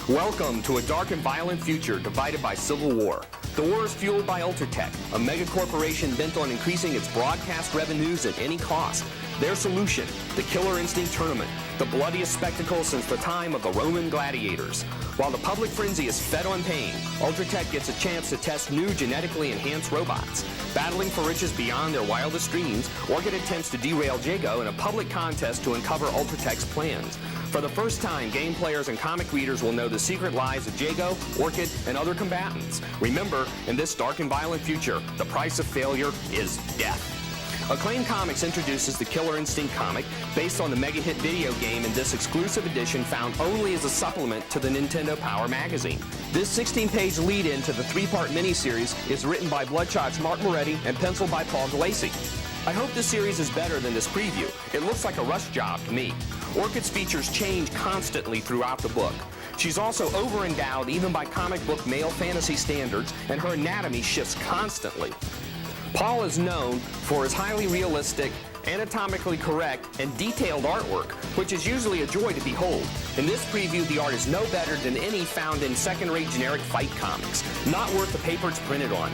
Welcome to a dark and violent future divided by civil war. The war is fueled by Ultratech, a mega corporation bent on increasing its broadcast revenues at any cost. Their solution, the Killer Instinct Tournament, the bloodiest spectacle since the time of the Roman gladiators. While the public frenzy is fed on pain, Ultratech gets a chance to test new genetically enhanced robots. Battling for riches beyond their wildest dreams, Orchid attempts to derail Jago in a public contest to uncover Ultratech's plans. For the first time, game players and comic readers will know the secret lies of Jago, Orchid, and other combatants. Remember, in this dark and violent future, the price of failure is death. Acclaim Comics introduces the Killer Instinct comic based on the mega hit video game in this exclusive edition found only as a supplement to the Nintendo Power magazine. This 16-page lead-in to the 3-part miniseries is written by Bloodshot's Mark Moretti and penciled by Paul Gulacy. I hope this series is better than this preview. It looks like a rush job to me. Orchid's features change constantly throughout the book. She's also over-endowed even by comic book male fantasy standards, and her anatomy shifts constantly. Paul is known for his highly realistic, anatomically correct, and detailed artwork, which is usually a joy to behold. In this preview, the art is no better than any found in second-rate generic fight comics. Not worth the paper it's printed on.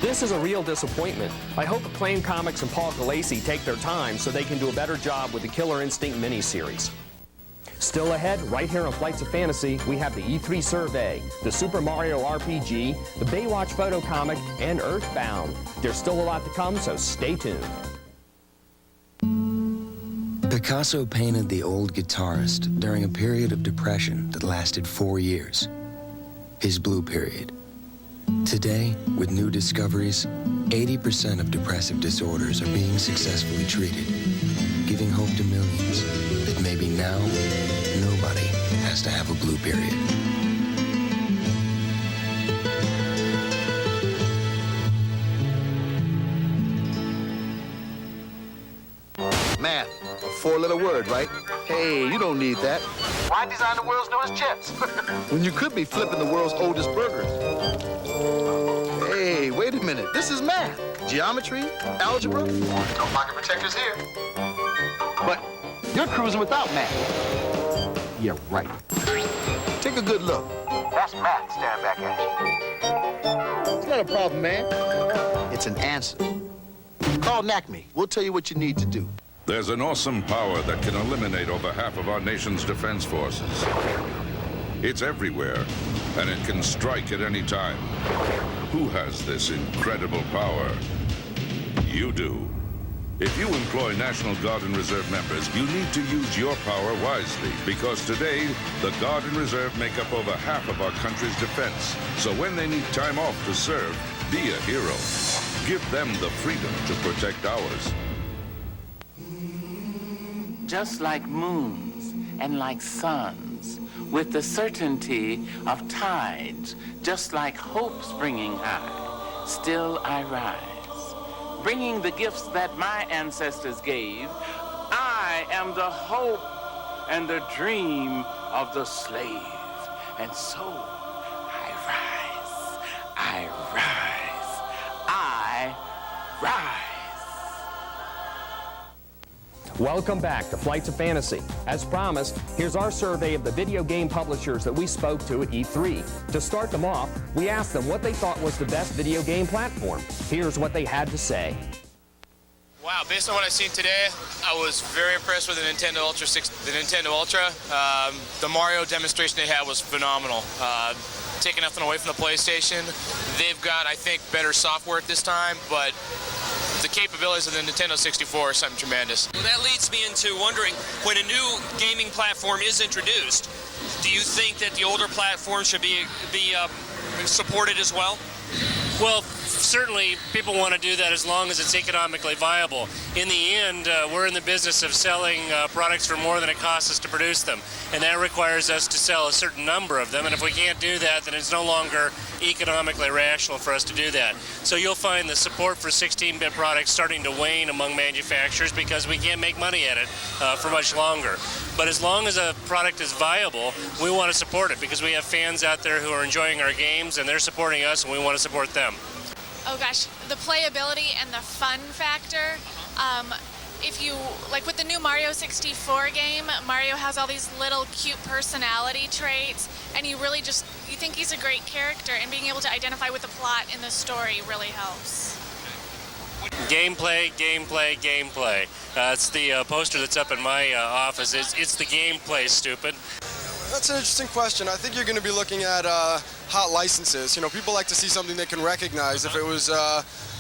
This is a real disappointment. I hope Acclaim Comics and Paul Gulacy take their time so they can do a better job with the Killer Instinct miniseries. Still ahead, right here on Flights of Fantasy, we have the E3 Survey, the Super Mario RPG, the Baywatch photo comic, and Earthbound. There's still a lot to come, so stay tuned. Picasso painted the old guitarist during a period of depression that lasted 4 years, his blue period. Today, with new discoveries, 80% of depressive disorders are being successfully treated, giving hope to millions that maybe now, nobody has to have a blue period. Math, a 4-letter word, right? Hey, you don't need that. Why design the world's newest chips? When you could be flipping the world's oldest burgers. Hey, wait a minute. This is math. Geometry, algebra. No pocket protectors here. But you're cruising without math. Yeah, right. Take a good look. That's math staring back at you. It's not a problem, man. It's an answer. Call NACME. We'll tell you what you need to do. There's an awesome power that can eliminate over half of our nation's defense forces. It's everywhere, and it can strike at any time. Who has this incredible power? You do. If you employ National Guard and Reserve members, you need to use your power wisely, because today, the Guard and Reserve make up over half of our country's defense. So when they need time off to serve, be a hero. Give them the freedom to protect ours. Just like moons and like suns, with the certainty of tides, just like hope springing high, still I rise, bringing the gifts that my ancestors gave. I am the hope and the dream of the slave, and so I rise, I rise, I rise. Welcome back to Flights of Fantasy. As promised, here's our survey of the video game publishers that we spoke to at E3. To start them off, we asked them what they thought was the best video game platform. Here's what they had to say. Wow, based on what I've seen today, I was very impressed with the Nintendo Ultra. The Mario demonstration they had was phenomenal. Taking nothing away from the PlayStation. They've got, I think, better software at this time, but the capabilities of the Nintendo 64 are something tremendous. Well, that leads me into wondering, when a new gaming platform is introduced, do you think that the older platforms should be supported as well? Well, certainly people want to do that as long as it's economically viable. In the end, we're in the business of selling products for more than it costs us to produce them, and that requires us to sell a certain number of them, and if we can't do that, then it's no longer economically rational for us to do that. So you'll find the support for 16-bit products starting to wane among manufacturers because we can't make money at it for much longer. But as long as a product is viable, we want to support it because we have fans out there who are enjoying our games and they're supporting us and we want to support them. Oh gosh, the playability and the fun factor. If you, like with the new Mario 64 game, Mario has all these little cute personality traits, and you really just, you think he's a great character, and being able to identify with the plot in the story really helps. Gameplay, gameplay, gameplay. It's the poster that's up in my office. It's the gameplay, stupid. That's an interesting question. I think you're going to be looking at hot licenses. You know, people like to see something they can recognize. If it was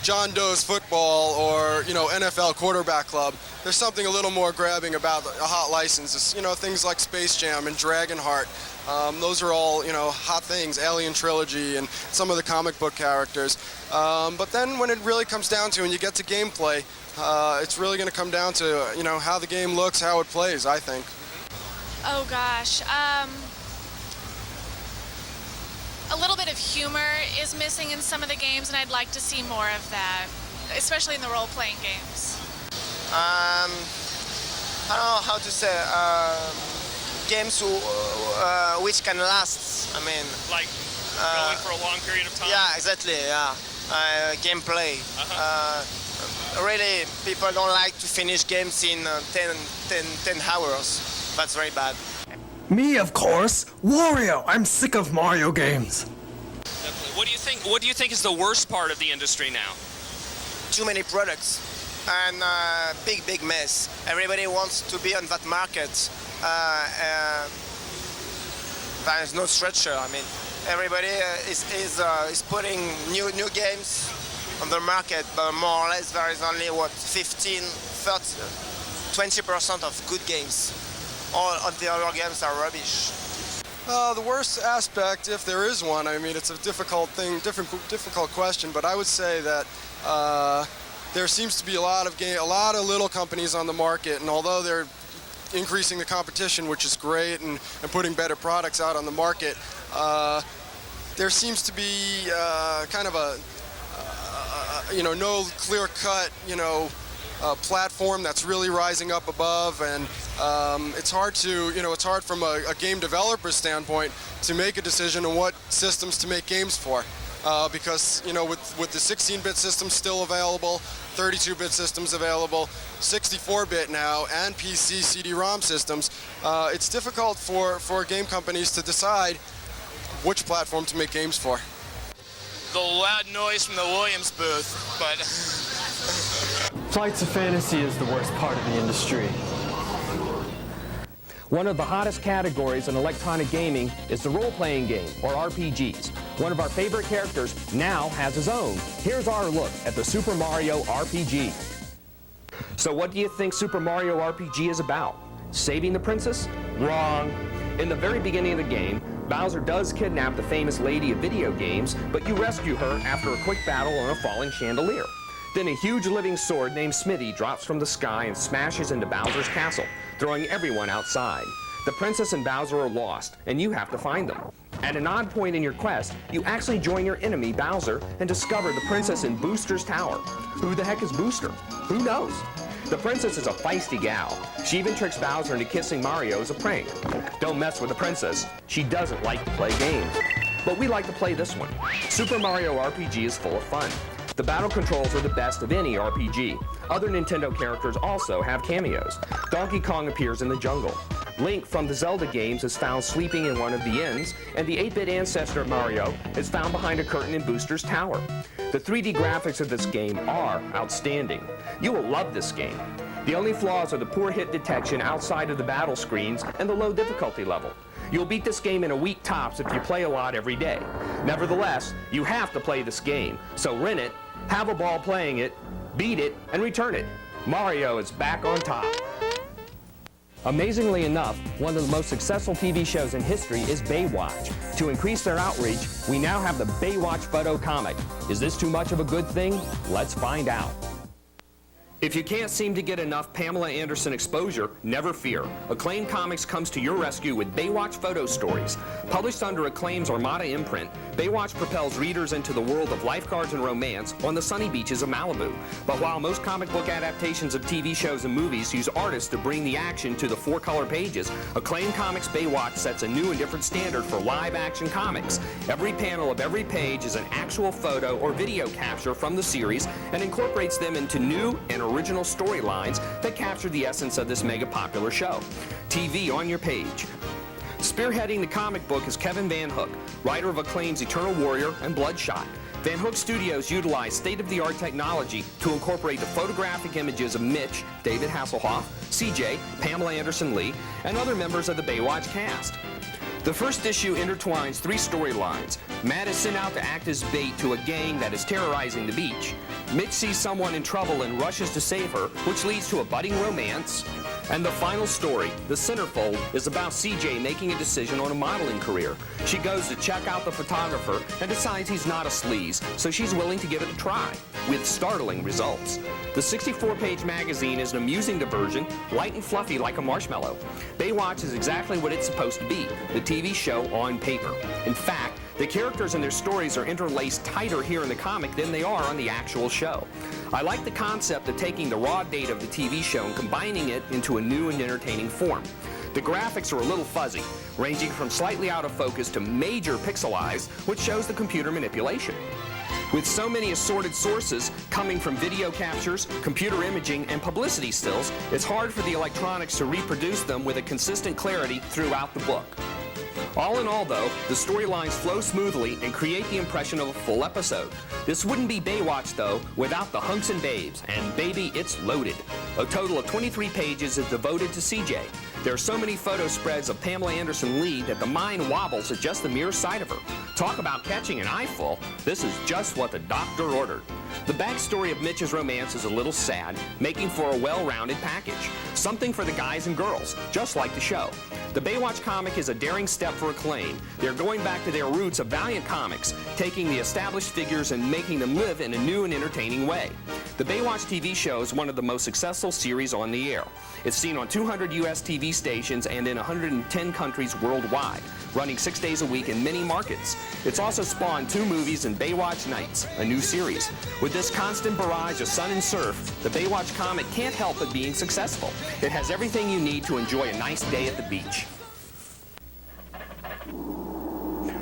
John Doe's football or, you know, NFL quarterback club, there's something a little more grabbing about a hot license. It's, you know, things like Space Jam and DRAGONHEART. Those are all, you know, hot things, Alien Trilogy and some of the comic book characters. But then when it really comes down to, and you get to gameplay, it's really going to come down to, you know, how the game looks, how it plays, I think. Oh gosh, a little bit of humor is missing in some of the games, and I'd like to see more of that, especially in the role-playing games. I don't know how to say, games which can last, I mean. Like going for a long period of time? Yeah, exactly, yeah. Gameplay. Really, people don't like to finish games in 10 hours. That's very bad. Me, of course. Wario. I'm sick of Mario games. Definitely. What do you think is the worst part of the industry now? Too many products and big mess. Everybody wants to be on that market. There is no structure. I mean, everybody is putting new games on the market, but more or less there is only what 15, 30, 20% of good games. All of the other games are rubbish. The worst aspect, if there is one, I mean, it's a difficult thing, difficult question, but I would say that there seems to be a lot of little companies on the market, and although they're increasing the competition, which is great, and putting better products out on the market, there seems to be kind of a you know, no clear-cut, you know, platform that's really rising up above, and it's hard to, you know, it's hard from a game developer standpoint to make a decision on what systems to make games for, because, you know, with the 16-bit systems still available, 32-bit systems available, 64-bit now, and PC CD-ROM systems, it's difficult for game companies to decide which platform to make games for. The loud noise from the Williams booth, but... Flights of Fantasy is the worst part of the industry. One of the hottest categories in electronic gaming is the role-playing game, or RPGs. One of our favorite characters now has his own. Here's our look at the Super Mario RPG. So what do you think Super Mario RPG is about? Saving the princess? Wrong. In the very beginning of the game, Bowser does kidnap the famous lady of video games, but you rescue her after a quick battle on a falling chandelier. Then a huge living sword named Smitty drops from the sky and smashes into Bowser's castle, throwing everyone outside. The princess and Bowser are lost, and you have to find them. At an odd point in your quest, you actually join your enemy, Bowser, and discover the princess in Booster's tower. Who the heck is Booster? Who knows? The princess is a feisty gal. She even tricks Bowser into kissing Mario as a prank. Don't mess with the princess. She doesn't like to play games. But we like to play this one. Super Mario RPG is full of fun. The battle controls are the best of any RPG. Other Nintendo characters also have cameos. Donkey Kong appears in the jungle. Link from the Zelda games is found sleeping in one of the inns, and the 8-bit ancestor of Mario is found behind a curtain in Booster's tower. The 3D graphics of this game are outstanding. You will love this game. The only flaws are the poor hit detection outside of the battle screens and the low difficulty level. You'll beat this game in a week tops if you play a lot every day. Nevertheless, you have to play this game, so rent it, have a ball playing it, beat it, and return it. Mario is back on top. Amazingly enough, one of the most successful TV shows in history is Baywatch. To increase their outreach, we now have the Baywatch photo comic. Is this too much of a good thing? Let's find out. If you can't seem to get enough Pamela Anderson exposure, never fear. Acclaim Comics comes to your rescue with Baywatch photo stories. Published under Acclaim's Armada imprint, Baywatch propels readers into the world of lifeguards and romance on the sunny beaches of Malibu. But while most comic book adaptations of TV shows and movies use artists to bring the action to the 4-color pages, Acclaim Comics Baywatch sets a new and different standard for live-action comics. Every panel of every page is an actual photo or video capture from the series and incorporates them into new and original storylines that capture the essence of this mega popular show. TV on your page. Spearheading the comic book is Kevin Van Hook, writer of Acclaim's Eternal Warrior and Bloodshot. Van Hook Studios utilize state-of-the-art technology to incorporate the photographic images of Mitch, David Hasselhoff, CJ, Pamela Anderson Lee, and other members of the Baywatch cast. The first issue intertwines 3 storylines. Matt is sent out to act as bait to a gang that is terrorizing the beach. Mitch sees someone in trouble and rushes to save her, which leads to a budding romance. And the final story, The Centerfold, is about CJ making a decision on a modeling career. She goes to check out the photographer and decides he's not a sleaze, so she's willing to give it a try, with startling results. The 64-page magazine is an amusing diversion, light and fluffy like a marshmallow. Baywatch is exactly what it's supposed to be, the TV show on paper. In fact, the characters and their stories are interlaced tighter here in the comic than they are on the actual show. I like the concept of taking the raw data of the TV show and combining it into a new and entertaining form. The graphics are a little fuzzy, ranging from slightly out of focus to major pixelized, which shows the computer manipulation. With so many assorted sources coming from video captures, computer imaging, and publicity stills, it's hard for the electronics to reproduce them with a consistent clarity throughout the book. All in all, though, the storylines flow smoothly and create the impression of a full episode. This wouldn't be Baywatch, though, without the hunks and babes, and baby, it's loaded. A total of 23 pages is devoted to CJ. There are so many photo spreads of Pamela Anderson Lee that the mind wobbles at just the mere sight of her. Talk about catching an eyeful. This is just what the doctor ordered. The backstory of Mitch's romance is a little sad, making for a well-rounded package. Something for the guys and girls, just like the show. The Baywatch comic is a daring step for Acclaim. They're going back to their roots of Valiant Comics, taking the established figures and making them live in a new and entertaining way. The Baywatch TV show is one of the most successful series on the air. It's seen on 200 U.S. TV stations and in 110 countries worldwide, running 6 days a week in many markets. It's also spawned 2 movies and Baywatch Nights, a new series. With this constant barrage of sun and surf, the Baywatch comic can't help but being successful. It has everything you need to enjoy a nice day at the beach.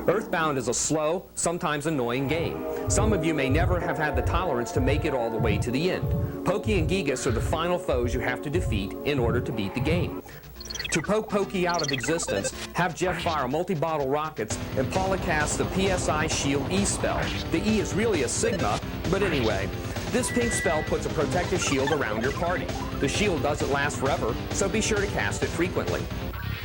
Earthbound is a slow, sometimes annoying game. Some of you may never have had the tolerance to make it all the way to the end. Pokey and Gigas are the final foes you have to defeat in order to beat the game. To poke Pokey out of existence, have Jeff fire multi-bottle rockets and Paula cast the PSI Shield E spell. The E is really a Sigma, but anyway. This pink spell puts a protective shield around your party. The shield doesn't last forever, so be sure to cast it frequently.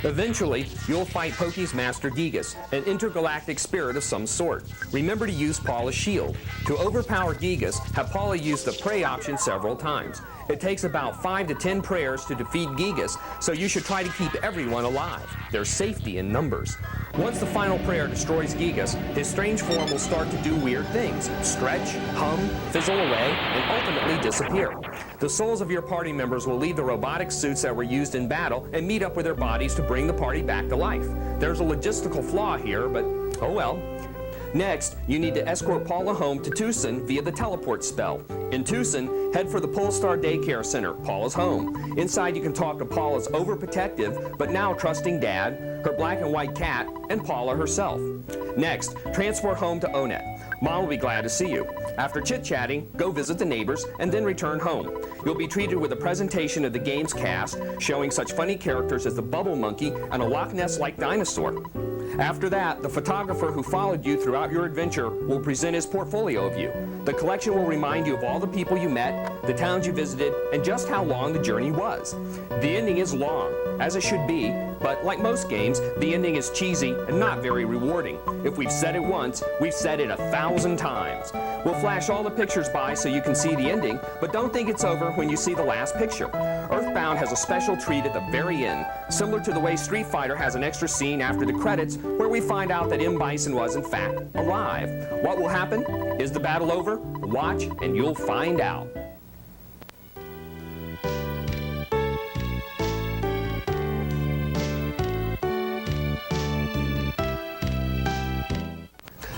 Eventually, you'll fight Pokey's master Gigas, an intergalactic spirit of some sort. Remember to use Paula's shield. To overpower Gigas, have Paula use the pray option several times. It takes about 5 to 10 prayers to defeat Gigas, so you should try to keep everyone alive. There's safety in numbers. Once the final prayer destroys Gigas, his strange form will start to do weird things. Stretch, hum, fizzle away, and ultimately disappear. The souls of your party members will leave the robotic suits that were used in battle and meet up with their bodies to bring the party back to life. There's a logistical flaw here, but oh well. Next, you need to escort Paula home to Tucson via the teleport spell. In Tucson, head for the Polestar Daycare Center, Paula's home. Inside, you can talk to Paula's overprotective, but now trusting dad, her black and white cat, and Paula herself. Next, transport home to Onet. Mom will be glad to see you. After chit-chatting, go visit the neighbors and then return home. You'll be treated with a presentation of the game's cast, showing such funny characters as the Bubble Monkey and a Loch Ness-like dinosaur. After that, the photographer who followed you throughout your adventure will present his portfolio of you. The collection will remind you of all the people you met, the towns you visited, and just how long the journey was. The ending is long, as it should be, but like most games, the ending is cheesy and not very rewarding. If we've said it once, we've said it 1,000 times. We'll flash all the pictures by so you can see the ending, but don't think it's over when you see the last picture. EARTHBOUND has a special treat at the very end, similar to the way Street Fighter has an extra scene after the credits where we find out that M. Bison was, in fact, alive. What will happen? Is the battle over? Watch and you'll find out.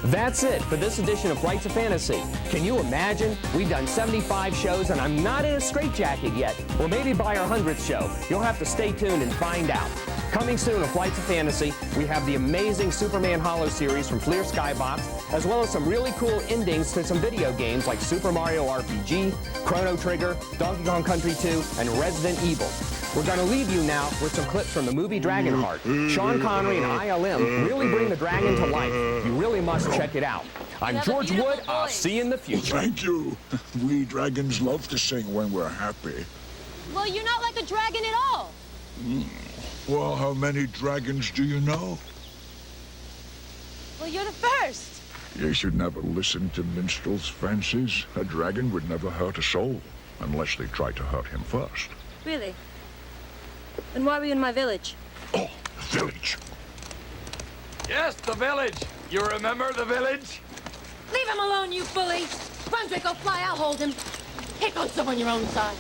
That's it for this edition of Flights of Fantasy. Can you imagine? We've done 75 shows and I'm not in a straitjacket yet. Well, maybe by our 100th show. You'll have to stay tuned and find out. Coming soon on Flights of Fantasy, we have the amazing Superman Hollow series from Clear Skybox, as well as some really cool endings to some video games like Super Mario RPG, Chrono Trigger, Donkey Kong Country 2, and Resident Evil. We're going to leave you now with some clips from the movie Dragonheart. Sean Connery and ILM really bring the dragon to life. You really must check it out. I'm George Wood. I'll see you in the future. Thank you. We dragons love to sing when we're happy. Well, you're not like a dragon at all. Well, how many dragons do you know? Well, you're the first. You should never listen to minstrels' fancies. A dragon would never hurt a soul, unless they tried to hurt him first. Really? Then why were you in my village? Oh, village. Yes, the village. You remember the village? Leave him alone, you bully. Brunswick will fly, I'll hold him. Pick on someone your own side.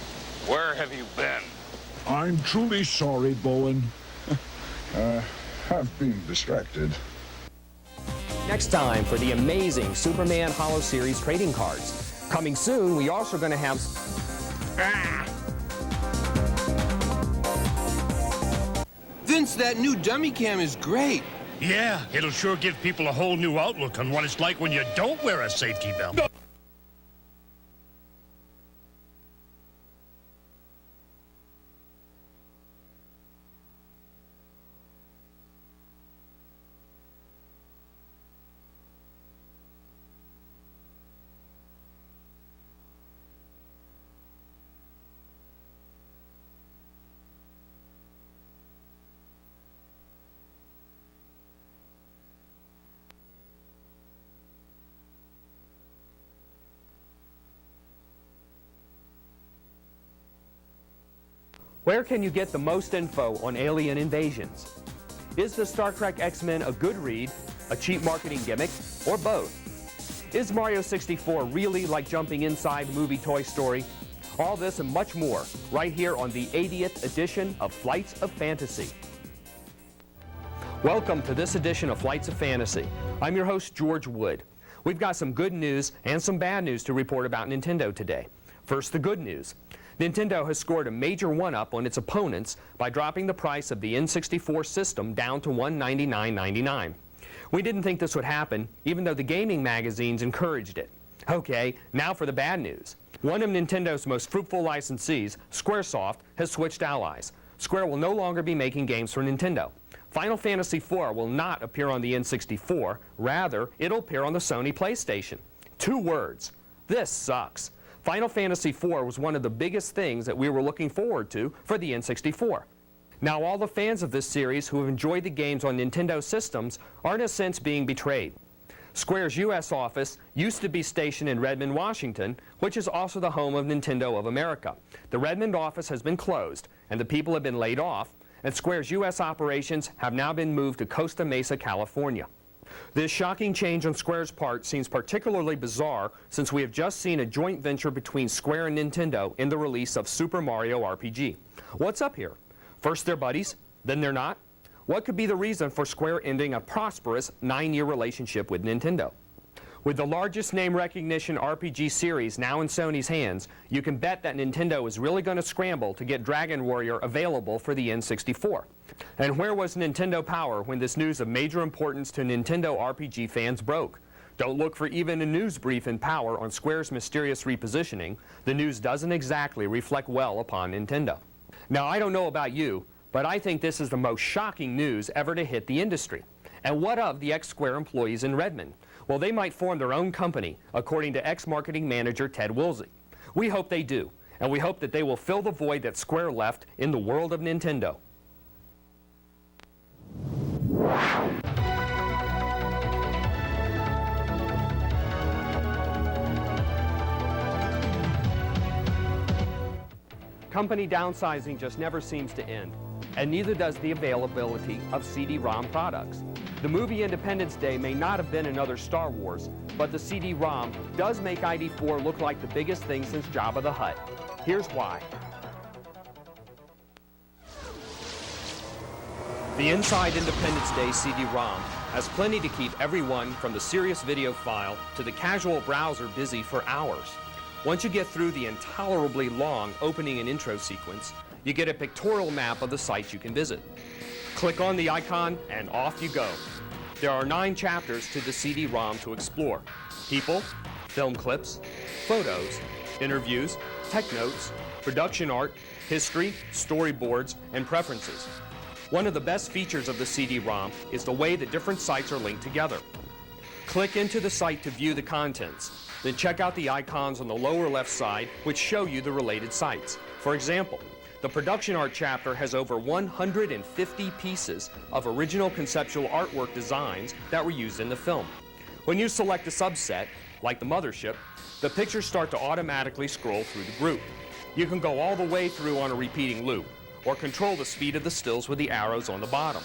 Where have you been? I'm truly sorry, Bowen. I've been distracted. Next time for the amazing Superman Hollow Series trading cards. Coming soon, we also going to have... Vince, that new dummy cam is great. Yeah, it'll sure give people a whole new outlook on what it's like when you don't wear a safety belt. Where can you get the most info on alien invasions? Is the Star Trek X-Men a good read, a cheap marketing gimmick, or both? Is Mario 64 really like jumping inside movie Toy Story? All this and much more right here on the 80th edition of Flights of Fantasy. Welcome to this edition of Flights of Fantasy. I'm your host, George Wood. We've got some good news and some bad news to report about Nintendo today. First, the good news. Nintendo has scored a major one-up on its opponents by dropping the price of the N64 system down to $199.99. We didn't think this would happen, even though the gaming magazines encouraged it. Okay, now for the bad news. One of Nintendo's most fruitful licensees, Squaresoft, has switched allies. Square will no longer be making games for Nintendo. Final Fantasy IV will not appear on the N64, rather, it'll appear on the Sony PlayStation. 2 words. This sucks. Final Fantasy IV was one of the biggest things that we were looking forward to for the N64. Now all the fans of this series who have enjoyed the games on Nintendo systems are in a sense being betrayed. Square's U.S. office used to be stationed in Redmond, Washington, which is also the home of Nintendo of America. The Redmond office has been closed, and the people have been laid off, and Square's U.S. operations have now been moved to Costa Mesa, California. This shocking change on Square's part seems particularly bizarre since we have just seen a joint venture between Square and Nintendo in the release of Super Mario RPG. What's up here? First they're buddies, then they're not? What could be the reason for Square ending a prosperous 9-year relationship with Nintendo? With the largest name recognition RPG series now in Sony's hands, you can bet that Nintendo is really going to scramble to get Dragon Warrior available for the N64. And where was Nintendo Power when this news of major importance to Nintendo RPG fans broke? Don't look for even a news brief in Power on Square's mysterious repositioning. The news doesn't exactly reflect well upon Nintendo. Now, I don't know about you, but I think this is the most shocking news ever to hit the industry. And what of the ex-Square employees in Redmond? Well, they might form their own company, according to ex-marketing manager Ted Woolsey. We hope they do, and we hope that they will fill the void that Square left in the world of Nintendo. Company downsizing just never seems to end, and neither does the availability of CD-ROM products. The movie Independence Day may not have been another Star Wars, but the CD-ROM does make ID4 look like the biggest thing since Jabba the Hutt. Here's why. The Inside Independence Day CD-ROM has plenty to keep everyone from the serious video file to the casual browser busy for hours. Once you get through the intolerably long opening and intro sequence, you get a pictorial map of the sites you can visit. Click on the icon and off you go. There are 9 chapters to the CD-ROM to explore. People, film clips, photos, interviews, tech notes, production art, history, storyboards, and preferences. One of the best features of the CD-ROM is the way that different sites are linked together. Click into the site to view the contents, then check out the icons on the lower left side which show you the related sites. For example, the production art chapter has over 150 pieces of original conceptual artwork designs that were used in the film. When you select a subset, like the mothership, the pictures start to automatically scroll through the group. You can go all the way through on a repeating loop, or control the speed of the stills with the arrows on the bottom.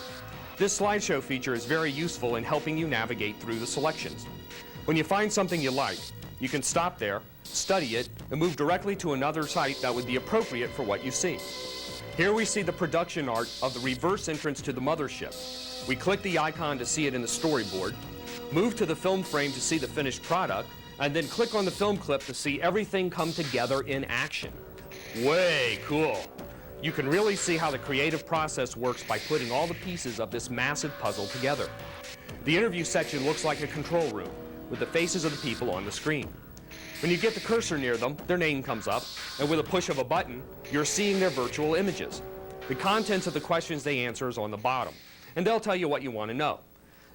This slideshow feature is very useful in helping you navigate through the selections. When you find something you like, you can stop there, study it, and move directly to another site that would be appropriate for what you see. Here we see the production art of the reverse entrance to the mothership. We click the icon to see it in the storyboard, move to the film frame to see the finished product, and then click on the film clip to see everything come together in action. Way cool! You can really see how the creative process works by putting all the pieces of this massive puzzle together. The interview section looks like a control room, with the faces of the people on the screen. When you get the cursor near them, their name comes up, and with a push of a button, you're seeing their virtual images. The contents of the questions they answer is on the bottom, and they'll tell you what you want to know.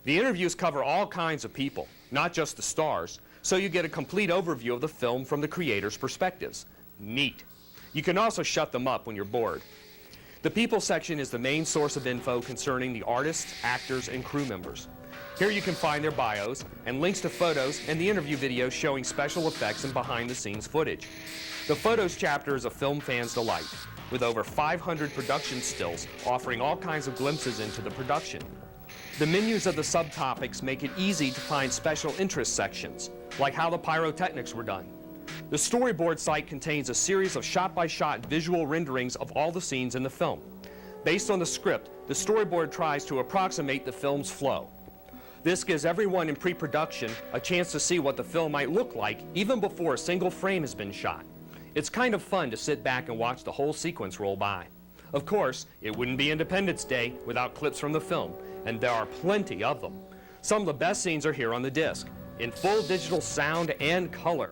The interviews cover all kinds of people, not just the stars, so you get a complete overview of the film from the creators' perspectives. Neat. You can also shut them up when you're bored. The people section is the main source of info concerning the artists, actors, and crew members. Here you can find their bios and links to photos and the interview videos showing special effects and behind-the-scenes footage. The photos chapter is a film fan's delight, with over 500 production stills offering all kinds of glimpses into the production. The menus of the subtopics make it easy to find special interest sections, like how the pyrotechnics were done. The storyboard site contains a series of shot-by-shot visual renderings of all the scenes in the film. Based on the script, the storyboard tries to approximate the film's flow. This gives everyone in pre-production a chance to see what the film might look like even before a single frame has been shot. It's kind of fun to sit back and watch the whole sequence roll by. Of course, it wouldn't be Independence Day without clips from the film, and there are plenty of them. Some of the best scenes are here on the disc, in full digital sound and color.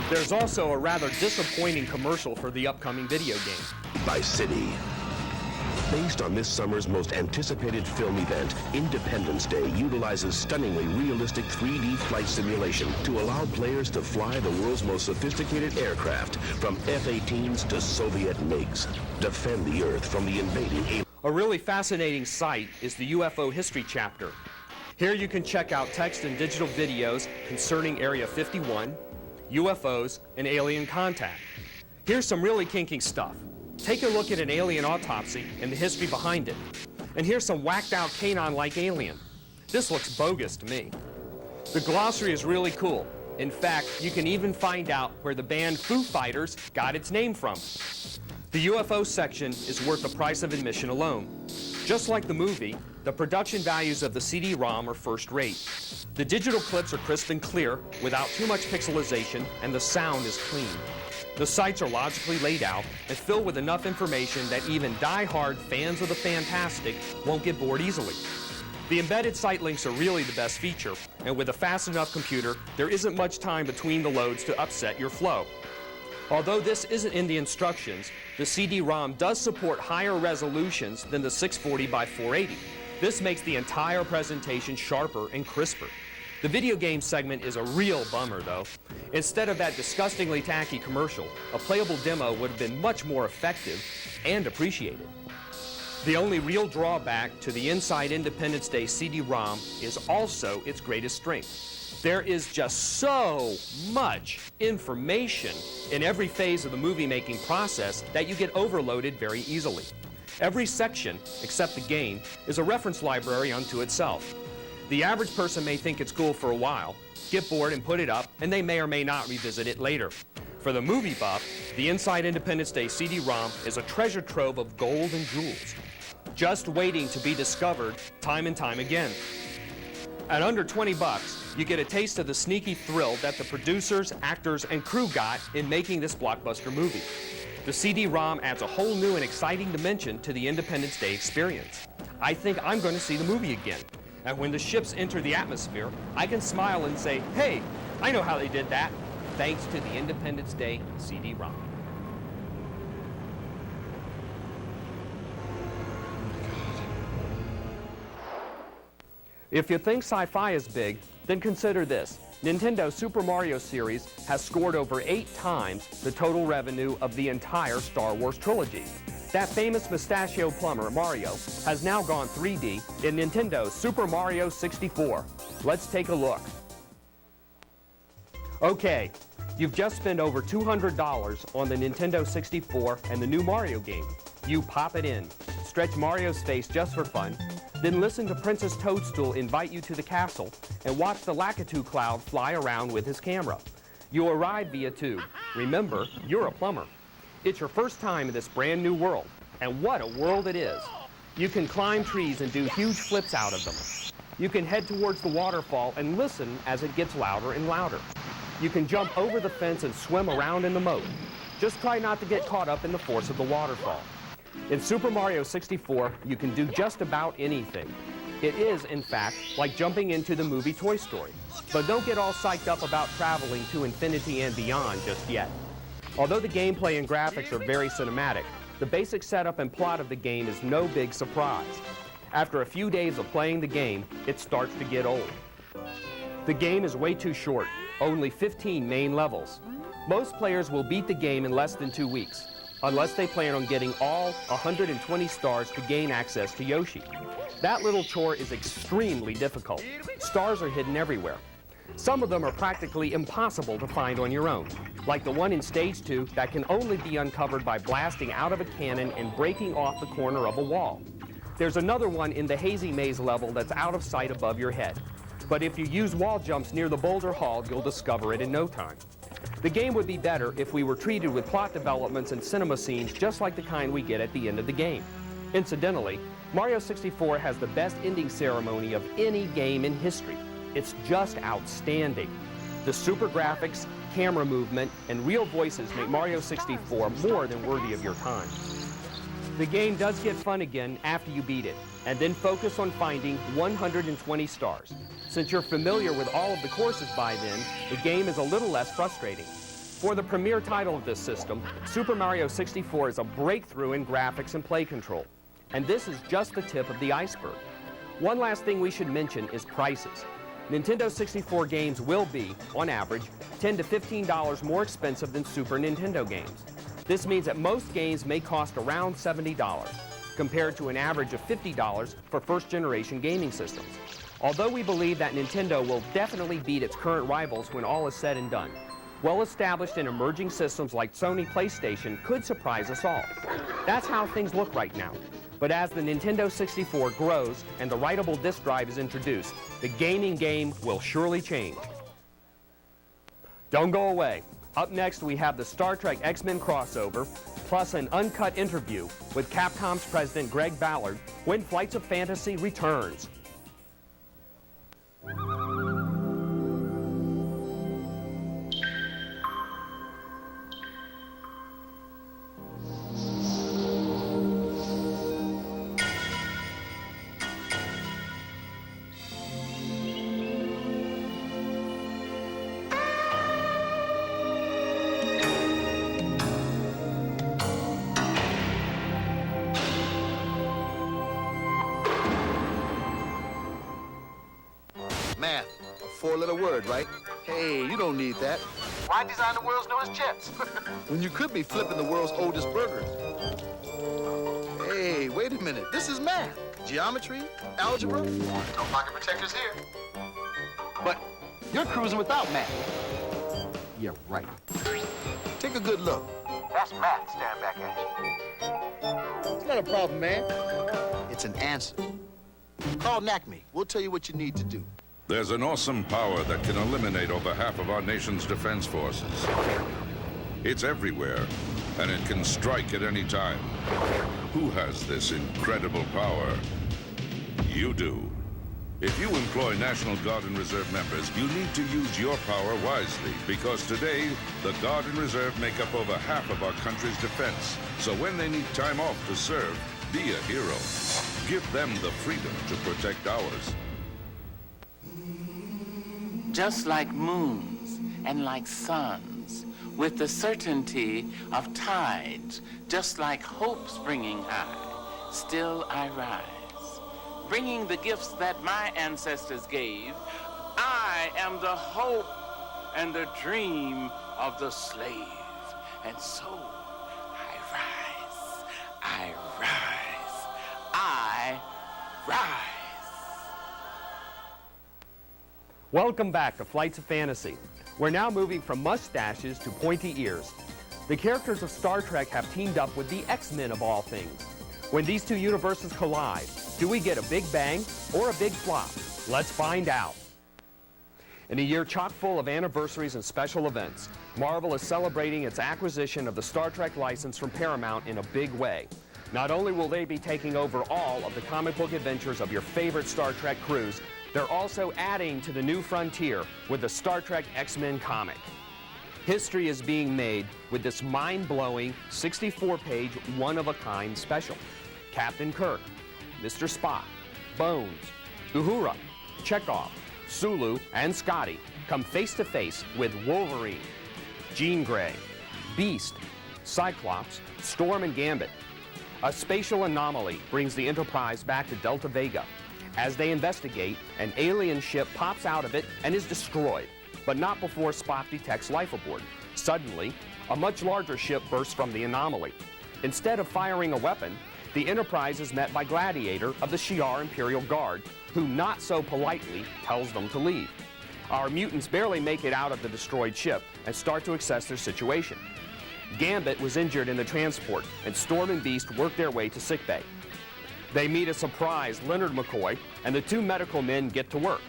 There's also a rather disappointing commercial for the upcoming video game. By City. Based on this summer's most anticipated film event, Independence Day utilizes stunningly realistic 3D flight simulation to allow players to fly the world's most sophisticated aircraft, from F-18s to Soviet MiGs. Defend the Earth from the invading aliens. A really fascinating site is the UFO history chapter. Here you can check out text and digital videos concerning Area 51, UFOs, and alien contact. Here's some really kinky stuff. Take a look at an alien autopsy and the history behind it. And here's some whacked out canine-like alien. This looks bogus to me. The glossary is really cool. In fact, you can even find out where the band Foo Fighters got its name from. The UFO section is worth the price of admission alone. Just like the movie, the production values of the CD-ROM are first rate. The digital clips are crisp and clear, without too much pixelization, and the sound is clean. The sites are logically laid out and filled with enough information that even die-hard fans of the fantastic won't get bored easily. The embedded site links are really the best feature, and with a fast enough computer, there isn't much time between the loads to upset your flow. Although this isn't in the instructions, the CD-ROM does support higher resolutions than the 640 by 480. This makes the entire presentation sharper and crisper. The video game segment is a real bummer, though. Instead of that disgustingly tacky commercial, a playable demo would have been much more effective and appreciated. The only real drawback to the Inside Independence Day CD-ROM is also its greatest strength. There is just so much information in every phase of the movie-making process that you get overloaded very easily. Every section, except the game, is a reference library unto itself. The average person may think it's cool for a while, get bored and put it up, and they may or may not revisit it later. For the movie buff, the Inside Independence Day CD-ROM is a treasure trove of gold and jewels, just waiting to be discovered time and time again. At under 20 bucks, you get a taste of the sneaky thrill that the producers, actors, and crew got in making this blockbuster movie. The CD-ROM adds a whole new and exciting dimension to the Independence Day experience. I think I'm going to see the movie again. And when the ships enter the atmosphere, I can smile and say, hey, I know how they did that, thanks to the Independence Day CD-ROM. If you think sci-fi is big, then consider this. Nintendo's Super Mario series has scored over 8 times the total revenue of the entire Star Wars trilogy. That famous mustachio plumber, Mario, has now gone 3D in Nintendo's Super Mario 64. Let's take a look. Okay, you've just spent over $200 on the Nintendo 64 and the new Mario game. You pop it in, stretch Mario's face just for fun, then listen to Princess Toadstool invite you to the castle and watch the Lakitu cloud fly around with his camera. You arrive via tube. Remember, you're a plumber. It's your first time in this brand new world, and what a world it is. You can climb trees and do huge flips out of them. You can head towards the waterfall and listen as it gets louder and louder. You can jump over the fence and swim around in the moat. Just try not to get caught up in the force of the waterfall. In Super Mario 64, you can do just about anything. It is, in fact, like jumping into the movie Toy Story. But don't get all psyched up about traveling to infinity and beyond just yet. Although the gameplay and graphics are very cinematic, the basic setup and plot of the game is no big surprise. After a few days of playing the game, it starts to get old. The game is way too short, only 15 main levels. Most players will beat the game in less than 2 weeks, unless they plan on getting all 120 stars to gain access to Yoshi. That little chore is extremely difficult. Stars are hidden everywhere. Some of them are practically impossible to find on your own, like the one in Stage 2 that can only be uncovered by blasting out of a cannon and breaking off the corner of a wall. There's another one in the Hazy Maze level that's out of sight above your head. But if you use wall jumps near the Boulder Hall, you'll discover it in no time. The game would be better if we were treated with plot developments and cinema scenes just like the kind we get at the end of the game. Incidentally, Mario 64 has the best ending ceremony of any game in history. It's just outstanding. The super graphics, camera movement, and real voices make Mario 64 more than worthy of your time. The game does get fun again after you beat it, and then focus on finding 120 stars. Since you're familiar with all of the courses by then, the game is a little less frustrating. For the premier title of this system, Super Mario 64 is a breakthrough in graphics and play control. And this is just the tip of the iceberg. One last thing we should mention is prices. Nintendo 64 games will be, on average, $10 to $15 more expensive than Super Nintendo games. This means that most games may cost around $70, compared to an average of $50 for first-generation gaming systems. Although we believe that Nintendo will definitely beat its current rivals when all is said and done, well-established and emerging systems like Sony PlayStation could surprise us all. That's how things look right now. But as the Nintendo 64 grows and the writable disk drive is introduced, the gaming game will surely change. Don't go away. Up next, we have the Star Trek X-Men crossover, plus an uncut interview with Capcom's president Greg Ballard when Flights of Fantasy returns. Math, a four-letter word, right? Hey, you don't need that. Why design the world's newest jets? When you could be flipping the world's oldest burgers. Hey, wait a minute. This is math. Geometry, algebra. No pocket protectors here. But you're cruising without math. Yeah, right. Take a good look. That's math staring back at you. It's not a problem, man. It's an answer. Call NACME. We'll tell you what you need to do. There's an awesome power that can eliminate over half of our nation's defense forces. It's everywhere, and it can strike at any time. Who has this incredible power? You do. If you employ National Guard and Reserve members, you need to use your power wisely, because today, the Guard and Reserve make up over half of our country's defense. So when they need time off to serve, be a hero. Give them the freedom to protect ours. Just like moons and like suns, with the certainty of tides, just like hope springing high, still I rise. Bringing the gifts that my ancestors gave, I am the hope and the dream of the slave. And so I rise, I rise, I rise. Welcome back to Flights of Fantasy. We're now moving from mustaches to pointy ears. The characters of Star Trek have teamed up with the X-Men of all things. When these two universes collide, do we get a big bang or a big flop? Let's find out. In a year chock full of anniversaries and special events, Marvel is celebrating its acquisition of the Star Trek license from Paramount in a big way. Not only will they be taking over all of the comic book adventures of your favorite Star Trek crews, they're also adding to the new frontier with the Star Trek X-Men comic. History is being made with this mind-blowing 64-page, one-of-a-kind special. Captain Kirk, Mr. Spock, Bones, Uhura, Chekhov, Sulu, and Scotty come face-to-face with Wolverine, Jean Grey, Beast, Cyclops, Storm, and Gambit. A spatial anomaly brings the Enterprise back to Delta Vega. As they investigate, an alien ship pops out of it and is destroyed, but not before Spock detects life aboard. Suddenly, a much larger ship bursts from the anomaly. Instead of firing a weapon, the Enterprise is met by Gladiator of the Shi'ar Imperial Guard, who not so politely tells them to leave. Our mutants barely make it out of the destroyed ship and start to assess their situation. Gambit was injured in the transport, and Storm and Beast work their way to sickbay. They meet a surprised Leonard McCoy, and the two medical men get to work.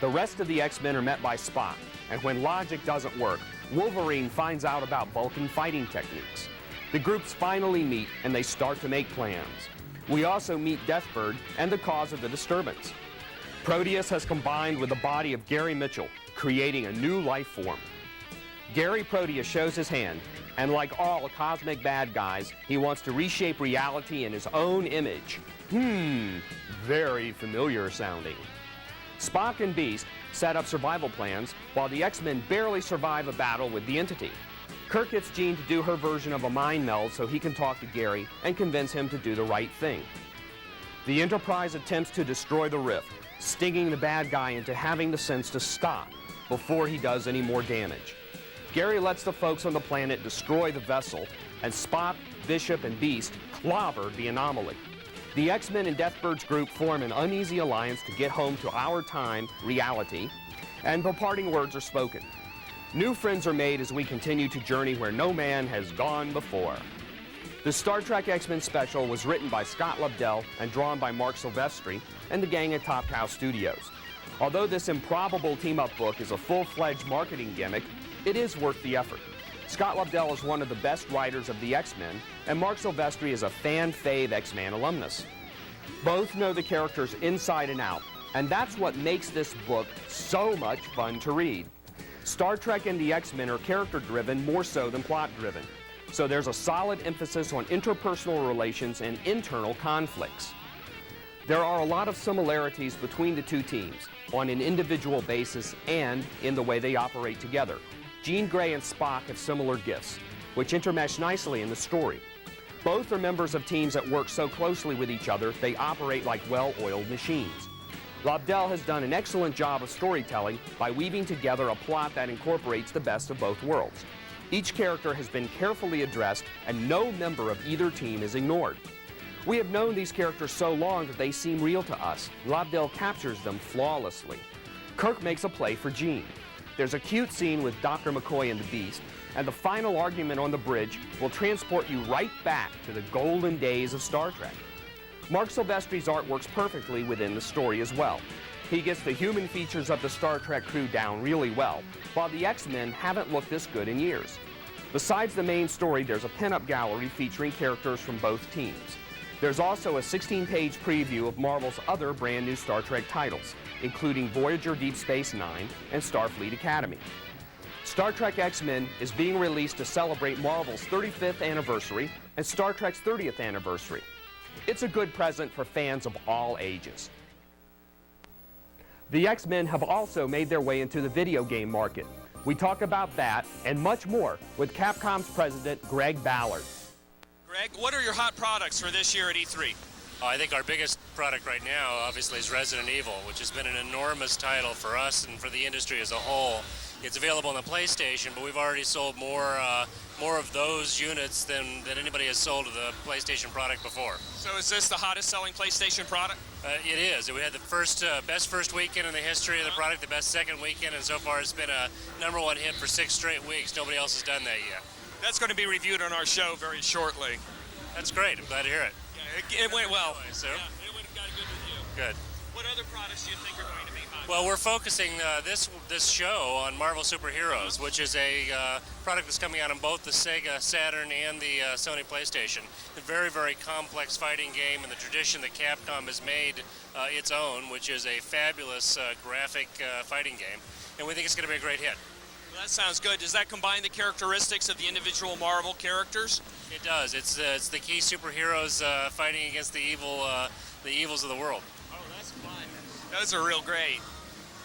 The rest of the X-Men are met by Spock, and when logic doesn't work, Wolverine finds out about Vulcan fighting techniques. The groups finally meet, and they start to make plans. We also meet Deathbird and the cause of the disturbance. Proteus has combined with the body of Gary Mitchell, creating a new life form. Gary Proteus shows his hand, and like all cosmic bad guys, he wants to reshape reality in his own image. Very familiar sounding. Spock and Beast set up survival plans, while the X-Men barely survive a battle with the Entity. Kirk gets Jean to do her version of a mind meld so he can talk to Gary and convince him to do the right thing. The Enterprise attempts to destroy the rift, stinging the bad guy into having the sense to stop before he does any more damage. Gary lets the folks on the planet destroy the vessel, and Spock, Bishop, and Beast clobber the anomaly. The X-Men and Deathbird's group form an uneasy alliance to get home to our time, reality, and the parting words are spoken. New friends are made as we continue to journey where no man has gone before. The Star Trek X-Men special was written by Scott Lobdell and drawn by Mark Silvestri and the gang at Top Cow Studios. Although this improbable team-up book is a full-fledged marketing gimmick, it is worth the effort. Scott Lobdell is one of the best writers of the X-Men, and Mark Silvestri is a fan-fave X-Men alumnus. Both know the characters inside and out, and that's what makes this book so much fun to read. Star Trek and the X-Men are character-driven more so than plot-driven, so there's a solid emphasis on interpersonal relations and internal conflicts. There are a lot of similarities between the two teams, on an individual basis and in the way they operate together. Jean Grey and Spock have similar gifts, which intermesh nicely in the story. Both are members of teams that work so closely with each other, they operate like well-oiled machines. Lobdell has done an excellent job of storytelling by weaving together a plot that incorporates the best of both worlds. Each character has been carefully addressed, and no member of either team is ignored. We have known these characters so long that they seem real to us. Lobdell captures them flawlessly. Kirk makes a play for Jean. There's a cute scene with Dr. McCoy and the Beast, and the final argument on the bridge will transport you right back to the golden days of Star Trek. Mark Silvestri's art works perfectly within the story as well. He gets the human features of the Star Trek crew down really well, while the X-Men haven't looked this good in years. Besides the main story, there's a pinup gallery featuring characters from both teams. There's also a 16-page preview of Marvel's other brand new Star Trek titles, including Voyager Deep Space Nine and Starfleet Academy. Star Trek X-Men is being released to celebrate Marvel's 35th anniversary and Star Trek's 30th anniversary. It's a good present for fans of all ages. The X-Men have also made their way into the video game market. We talk about that and much more with Capcom's president, Greg Ballard. Greg, what are your hot products for this year at E3? I think our biggest product right now, obviously, is Resident Evil, which has been an enormous title for us and for the industry as a whole. It's available on the PlayStation, but we've already sold more of those units than anybody has sold of the PlayStation product before. So is this the hottest selling PlayStation product? It is. We had the best first weekend in the history of the product, the best second weekend, and so far it's been a #1 hit for 6 straight weeks. Nobody else has done that yet. That's going to be reviewed on our show very shortly. That's great. I'm glad to hear it. Yeah, it went well. So? Yeah, it got a good review. Good. What other products do you think are going to be hot? Well, we're focusing this show on Marvel Superheroes, which is a product that's coming out on both the Sega Saturn and the Sony PlayStation. A very, very complex fighting game in the tradition that Capcom has made its own, which is a fabulous graphic fighting game, and we think it's going to be a great hit. Well, that sounds good. Does that combine the characteristics of the individual Marvel characters? It does. It's the key superheroes fighting against the evils of the world. Oh, that's fun. Those are real great.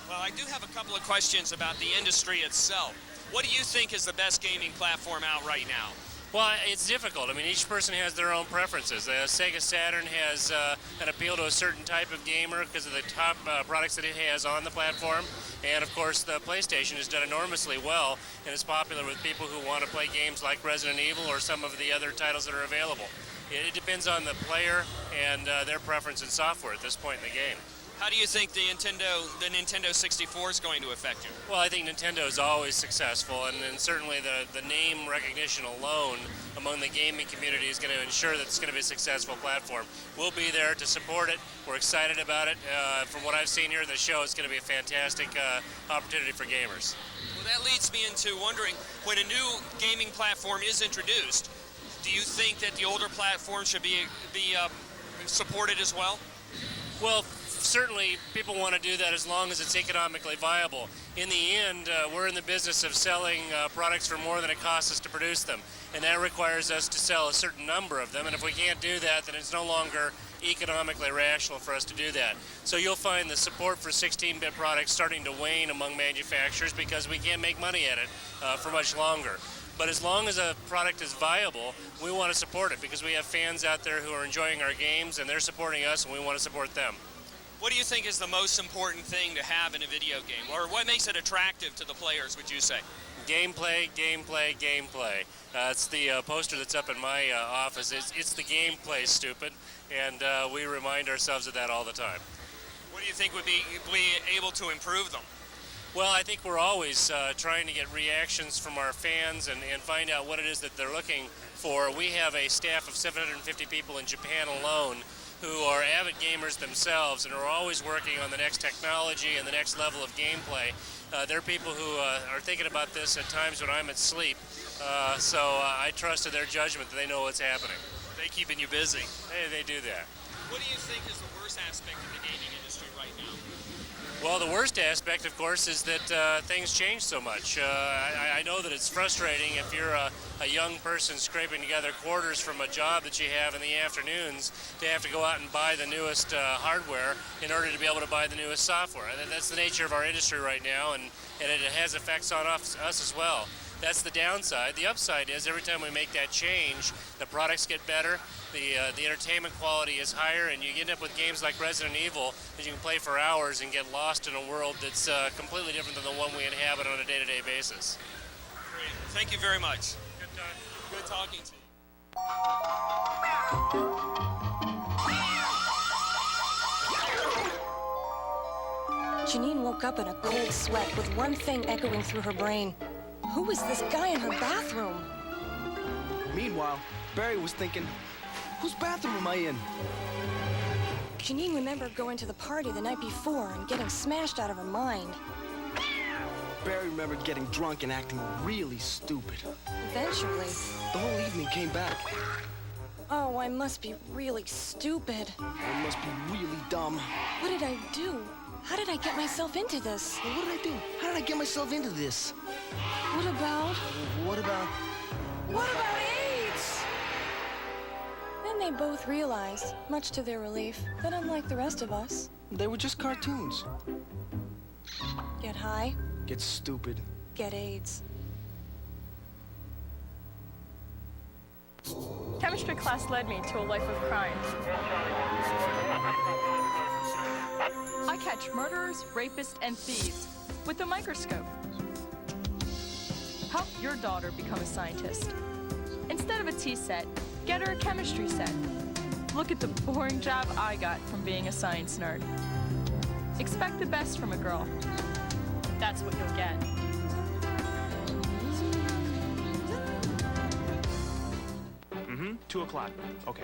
Well, I do have a couple of questions about the industry itself. What do you think is the best gaming platform out right now? Well, it's difficult. I mean, each person has their own preferences. The Sega Saturn has an appeal to a certain type of gamer because of the top products that it has on the platform. And, of course, the PlayStation has done enormously well and is popular with people who want to play games like Resident Evil or some of the other titles that are available. It depends on the player and their preference in software at this point in the game. How do you think the Nintendo 64 is going to affect you? Well, I think Nintendo is always successful, and certainly the name recognition alone among the gaming community is going to ensure that it's going to be a successful platform. We'll be there to support it. We're excited about it. From what I've seen here at the show, it's going to be a fantastic opportunity for gamers. Well, that leads me into wondering, when a new gaming platform is introduced, do you think that the older platforms should be supported as well? Well, certainly people want to do that as long as it's economically viable. In the end, we're in the business of selling products for more than it costs us to produce them, and that requires us to sell a certain number of them, and if we can't do that, then it's no longer economically rational for us to do that. So you'll find the support for 16-bit products starting to wane among manufacturers because we can't make money at it for much longer. But as long as a product is viable, we want to support it because we have fans out there who are enjoying our games and they're supporting us and we want to support them. What do you think is the most important thing to have in a video game? Or what makes it attractive to the players, would you say? gameplay, gameplay, gameplay. It's the poster that's up in my office. It's the gameplay, stupid, and we remind ourselves of that all the time. What do you think would be able to improve them? Well, I think we're always trying to get reactions from our fans and find out what it is that they're looking for. We have a staff of 750 people in Japan alone who are avid gamers themselves and are always working on the next technology and the next level of gameplay. They're people who are thinking about this at times when I'm asleep, so I trust to their judgment that they know what's happening. They keeping you busy. They do that. What do you think is the worst aspect of the gaming industry right now? Well, the worst aspect, of course, is that things change so much. I know that it's frustrating if you're a young person scraping together quarters from a job that you have in the afternoons to have to go out and buy the newest hardware in order to be able to buy the newest software. That's the nature of our industry right now, and it has effects on us as well. That's the downside. The upside is every time we make that change, the products get better, the entertainment quality is higher, and you end up with games like Resident Evil that you can play for hours and get lost in a world that's completely different than the one we inhabit on a day-to-day basis. Great. Thank you very much. Good talking to you. Janine woke up in a cold sweat with one thing echoing through her brain. Who was this guy in her bathroom? Meanwhile, Barry was thinking, whose bathroom am I in? Janine remembered going to the party the night before and getting smashed out of her mind. Barry remembered getting drunk and acting really stupid. Eventually. The whole evening came back. Oh, I must be really stupid. I must be really dumb. What did I do? How did I get myself into this? Well, what did I do? How did I get myself into this? What about? What about? What about AIDS? Then they both realized, much to their relief, that unlike the rest of us, they were just cartoons. Get high. Get stupid. Get AIDS. Chemistry class led me to a life of crime. I catch murderers, rapists, and thieves with a microscope. Help your daughter become a scientist. Instead of a tea set, get her a chemistry set. Look at the boring job I got from being a science nerd. Expect the best from a girl. That's what you'll get. 2 o'clock. Okay.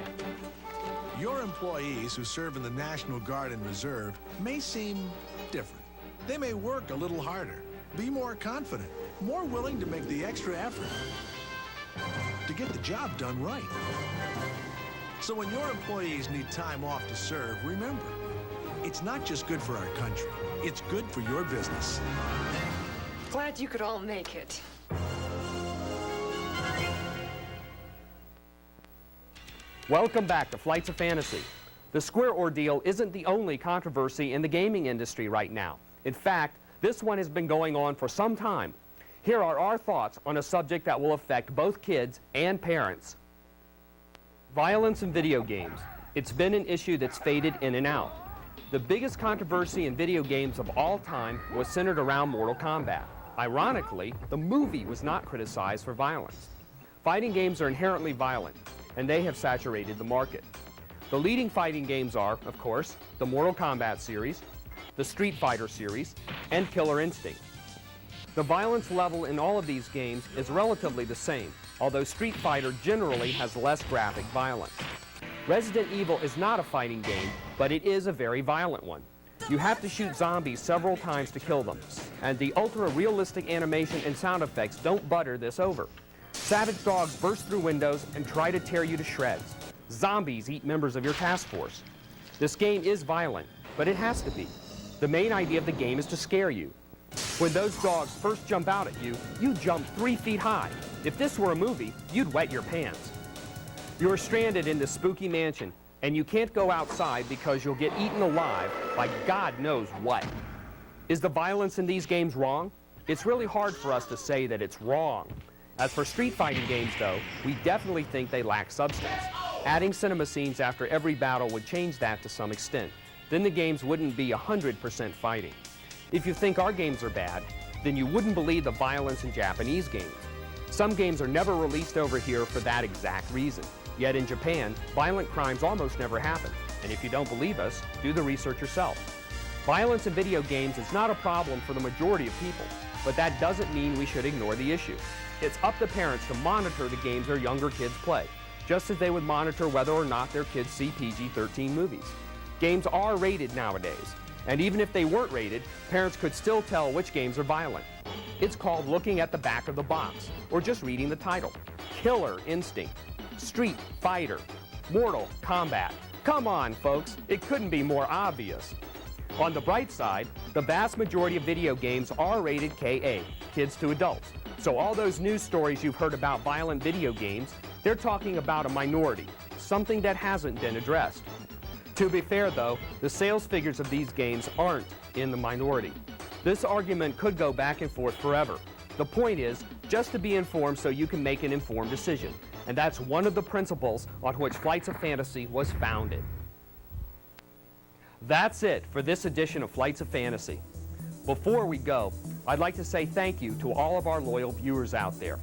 Your employees who serve in the National Guard and Reserve may seem different. They may work a little harder, be more confident, more willing to make the extra effort to get the job done right. So when your employees need time off to serve, remember, it's not just good for our country, it's good for your business. Glad you could all make it. Welcome back to Flights of Fantasy. The Square ordeal isn't the only controversy in the gaming industry right now. In fact, this one has been going on for some time. Here are our thoughts on a subject that will affect both kids and parents. Violence in video games. It's been an issue that's faded in and out. The biggest controversy in video games of all time was centered around Mortal Kombat. Ironically, the movie was not criticized for violence. Fighting games are inherently violent, and they have saturated the market. The leading fighting games are, of course, the Mortal Kombat series, the Street Fighter series, and Killer Instinct. The violence level in all of these games is relatively the same, although Street Fighter generally has less graphic violence. Resident Evil is not a fighting game, but it is a very violent one. You have to shoot zombies several times to kill them, and the ultra-realistic animation and sound effects don't butter this over. Savage dogs burst through windows and try to tear you to shreds. Zombies eat members of your task force. This game is violent, but it has to be. The main idea of the game is to scare you. When those dogs first jump out at you, you jump 3 feet high. If this were a movie, you'd wet your pants. You're stranded in this spooky mansion, and you can't go outside because you'll get eaten alive by God knows what. Is the violence in these games wrong? It's really hard for us to say that it's wrong. As for street fighting games, though, we definitely think they lack substance. Adding cinema scenes after every battle would change that to some extent. Then the games wouldn't be 100% fighting. If you think our games are bad, then you wouldn't believe the violence in Japanese games. Some games are never released over here for that exact reason. Yet in Japan, violent crimes almost never happen. And if you don't believe us, do the research yourself. Violence in video games is not a problem for the majority of people, but that doesn't mean we should ignore the issue. It's up to parents to monitor the games their younger kids play, just as they would monitor whether or not their kids see PG-13 movies. Games are rated nowadays, and even if they weren't rated, parents could still tell which games are violent. It's called looking at the back of the box, or just reading the title. Killer Instinct, Street Fighter, Mortal Kombat. Come on, folks, it couldn't be more obvious. On the bright side, the vast majority of video games are rated KA, kids to adults. So all those news stories you've heard about violent video games, they're talking about a minority, something that hasn't been addressed. To be fair though, the sales figures of these games aren't in the minority. This argument could go back and forth forever. The point is, just to be informed so you can make an informed decision. And that's one of the principles on which Flights of Fantasy was founded. That's it for this edition of Flights of Fantasy. Before we go, I'd like to say thank you to all of our loyal viewers out there.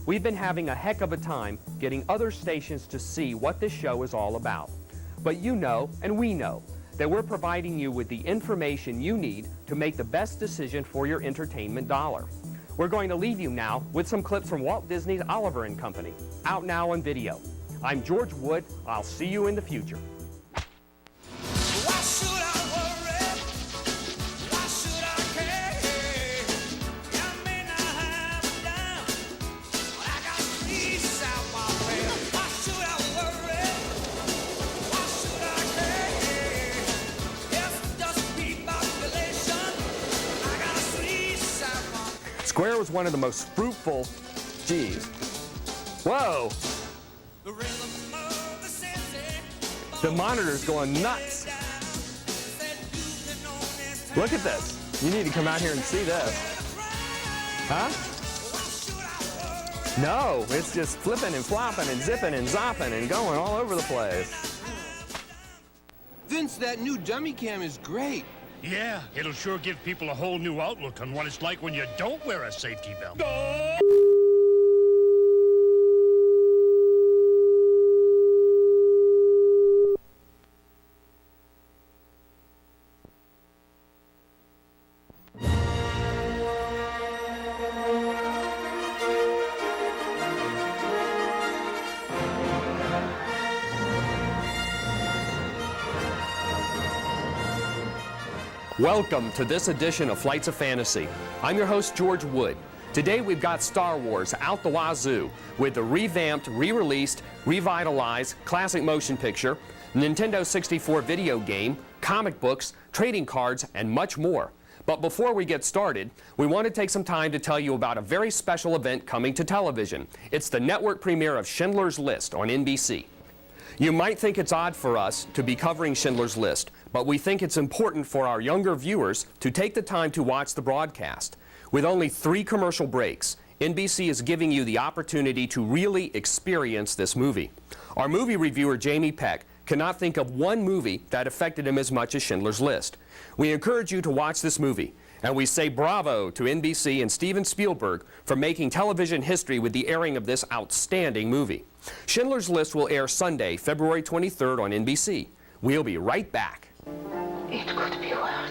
We've been having a heck of a time getting other stations to see what this show is all about. But you know, and we know, that we're providing you with the information you need to make the best decision for your entertainment dollar. We're going to leave you now with some clips from Walt Disney's Oliver & Company, out now on video. I'm George Wood. I'll see you in the future. Square was one of the most fruitful, whoa! The monitor's going nuts. Look at this. You need to come out here and see this. Huh? No, it's just flipping and flopping and zipping and zopping and going all over the place. Vince, that new dummy cam is great. Yeah, it'll sure give people a whole new outlook on what it's like when you don't wear a safety belt. Welcome to this edition of Flights of Fantasy. I'm your host, George Wood. Today we've got Star Wars out the wazoo with the revamped, re-released, revitalized classic motion picture, Nintendo 64 video game, comic books, trading cards, and much more. But before we get started, we want to take some time to tell you about a very special event coming to television. It's the network premiere of Schindler's List on NBC. You might think it's odd for us to be covering Schindler's List, but we think it's important for our younger viewers to take the time to watch the broadcast. With only 3 commercial breaks, NBC is giving you the opportunity to really experience this movie. Our movie reviewer, Jamie Peck, cannot think of one movie that affected him as much as Schindler's List. We encourage you to watch this movie, and we say bravo to NBC and Steven Spielberg for making television history with the airing of this outstanding movie. Schindler's List will air Sunday, February 23rd on NBC. We'll be right back. It could be worse.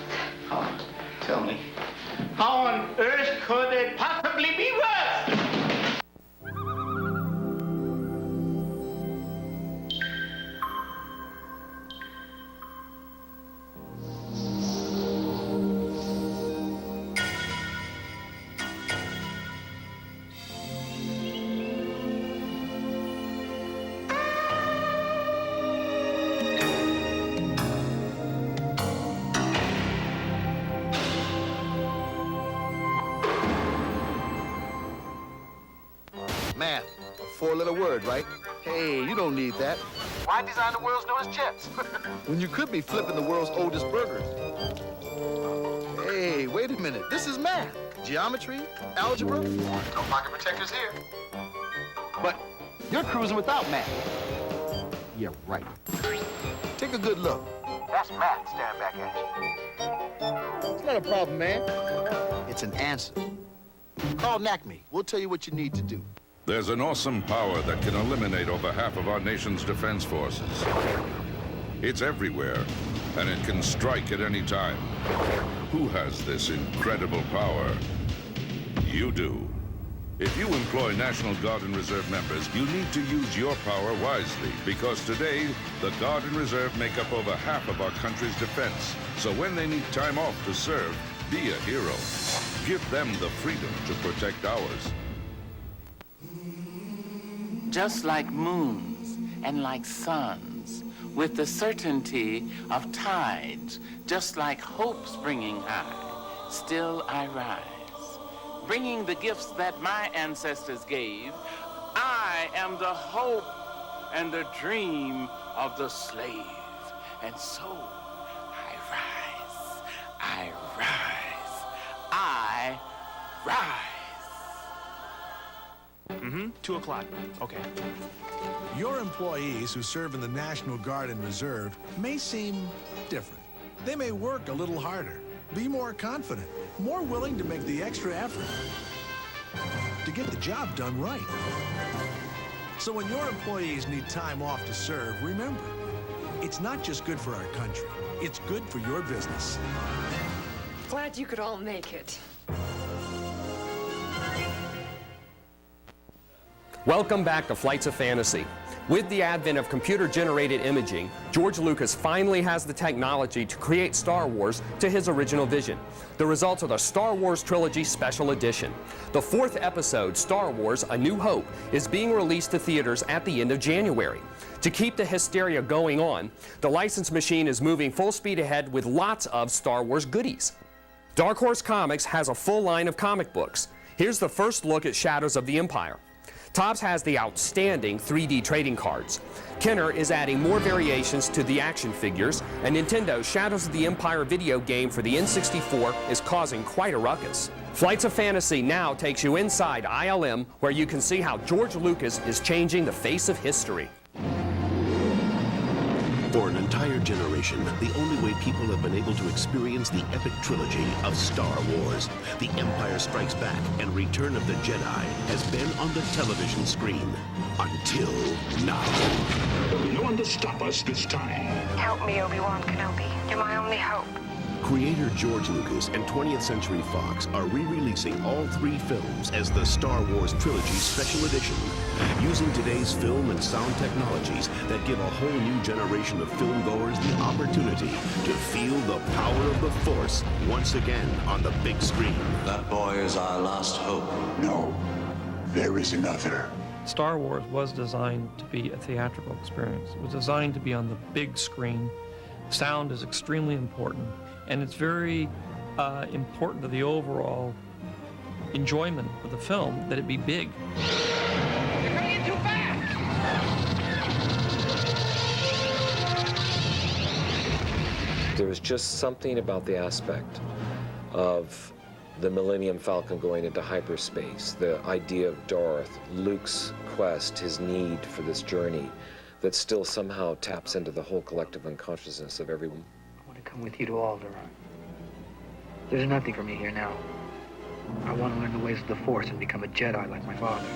Oh, tell me. How on earth could it possibly be worse? Math, a 4-letter word, right? Hey, you don't need that. Why design the world's newest chips? When you could be flipping the world's oldest burgers. Hey, wait a minute. This is math. Geometry, algebra. No pocket protectors here. But you're cruising without math. Yeah, right. Take a good look. That's math staring back at you. It's not a problem, man. It's an answer. Call NACME. We'll tell you what you need to do. There's an awesome power that can eliminate over half of our nation's defense forces. It's everywhere, and it can strike at any time. Who has this incredible power? You do. If you employ National Guard and Reserve members, you need to use your power wisely, because today, the Guard and Reserve make up over half of our country's defense. So when they need time off to serve, be a hero. Give them the freedom to protect ours. Just like moons and like suns, with the certainty of tides, just like hope springing high, still I rise. Bringing the gifts that my ancestors gave, I am the hope and the dream of the slave. And so I rise, I rise, I rise. 2 o'clock. Okay. Your employees who serve in the National Guard and Reserve may seem different. They may work a little harder, be more confident, more willing to make the extra effort to get the job done right. So when your employees need time off to serve, remember, it's not just good for our country, it's good for your business. Glad you could all make it. Welcome back to Flights of Fantasy. With the advent of computer-generated imaging, George Lucas finally has the technology to create Star Wars to his original vision. The results are the Star Wars Trilogy Special Edition. The 4th episode, Star Wars: A New Hope, is being released to theaters at the end of January. To keep the hysteria going on, the license machine is moving full speed ahead with lots of Star Wars goodies. Dark Horse Comics has a full line of comic books. Here's the first look at Shadows of the Empire. Topps has the outstanding 3D trading cards. Kenner is adding more variations to the action figures, and Nintendo's Shadows of the Empire video game for the N64 is causing quite a ruckus. Flights of Fantasy now takes you inside ILM, where you can see how George Lucas is changing the face of history. For an entire generation, the only way people have been able to experience the epic trilogy of Star Wars, The Empire Strikes Back and Return of the Jedi, has been on the television screen. Until now. There'll be no one to stop us this time. Help me, Obi-Wan Kenobi. You're my only hope. Creator George Lucas and 20th Century Fox are re-releasing all 3 films as the Star Wars Trilogy Special Edition, using today's film and sound technologies that give a whole new generation of filmgoers the opportunity to feel the power of the Force once again on the big screen. That boy is our last hope. No, there is another. Star Wars was designed to be a theatrical experience. It was designed to be on the big screen. Sound is extremely important, and it's very important to the overall enjoyment of the film that it be big. You're coming in too fast! There was just something about the aspect of the Millennium Falcon going into hyperspace, the idea of Darth, Luke's quest, his need for this journey, that still somehow taps into the whole collective unconsciousness of everyone. I want to come with you to Alderaan. There's nothing for me here now. I want to learn the ways of the Force and become a Jedi like my father.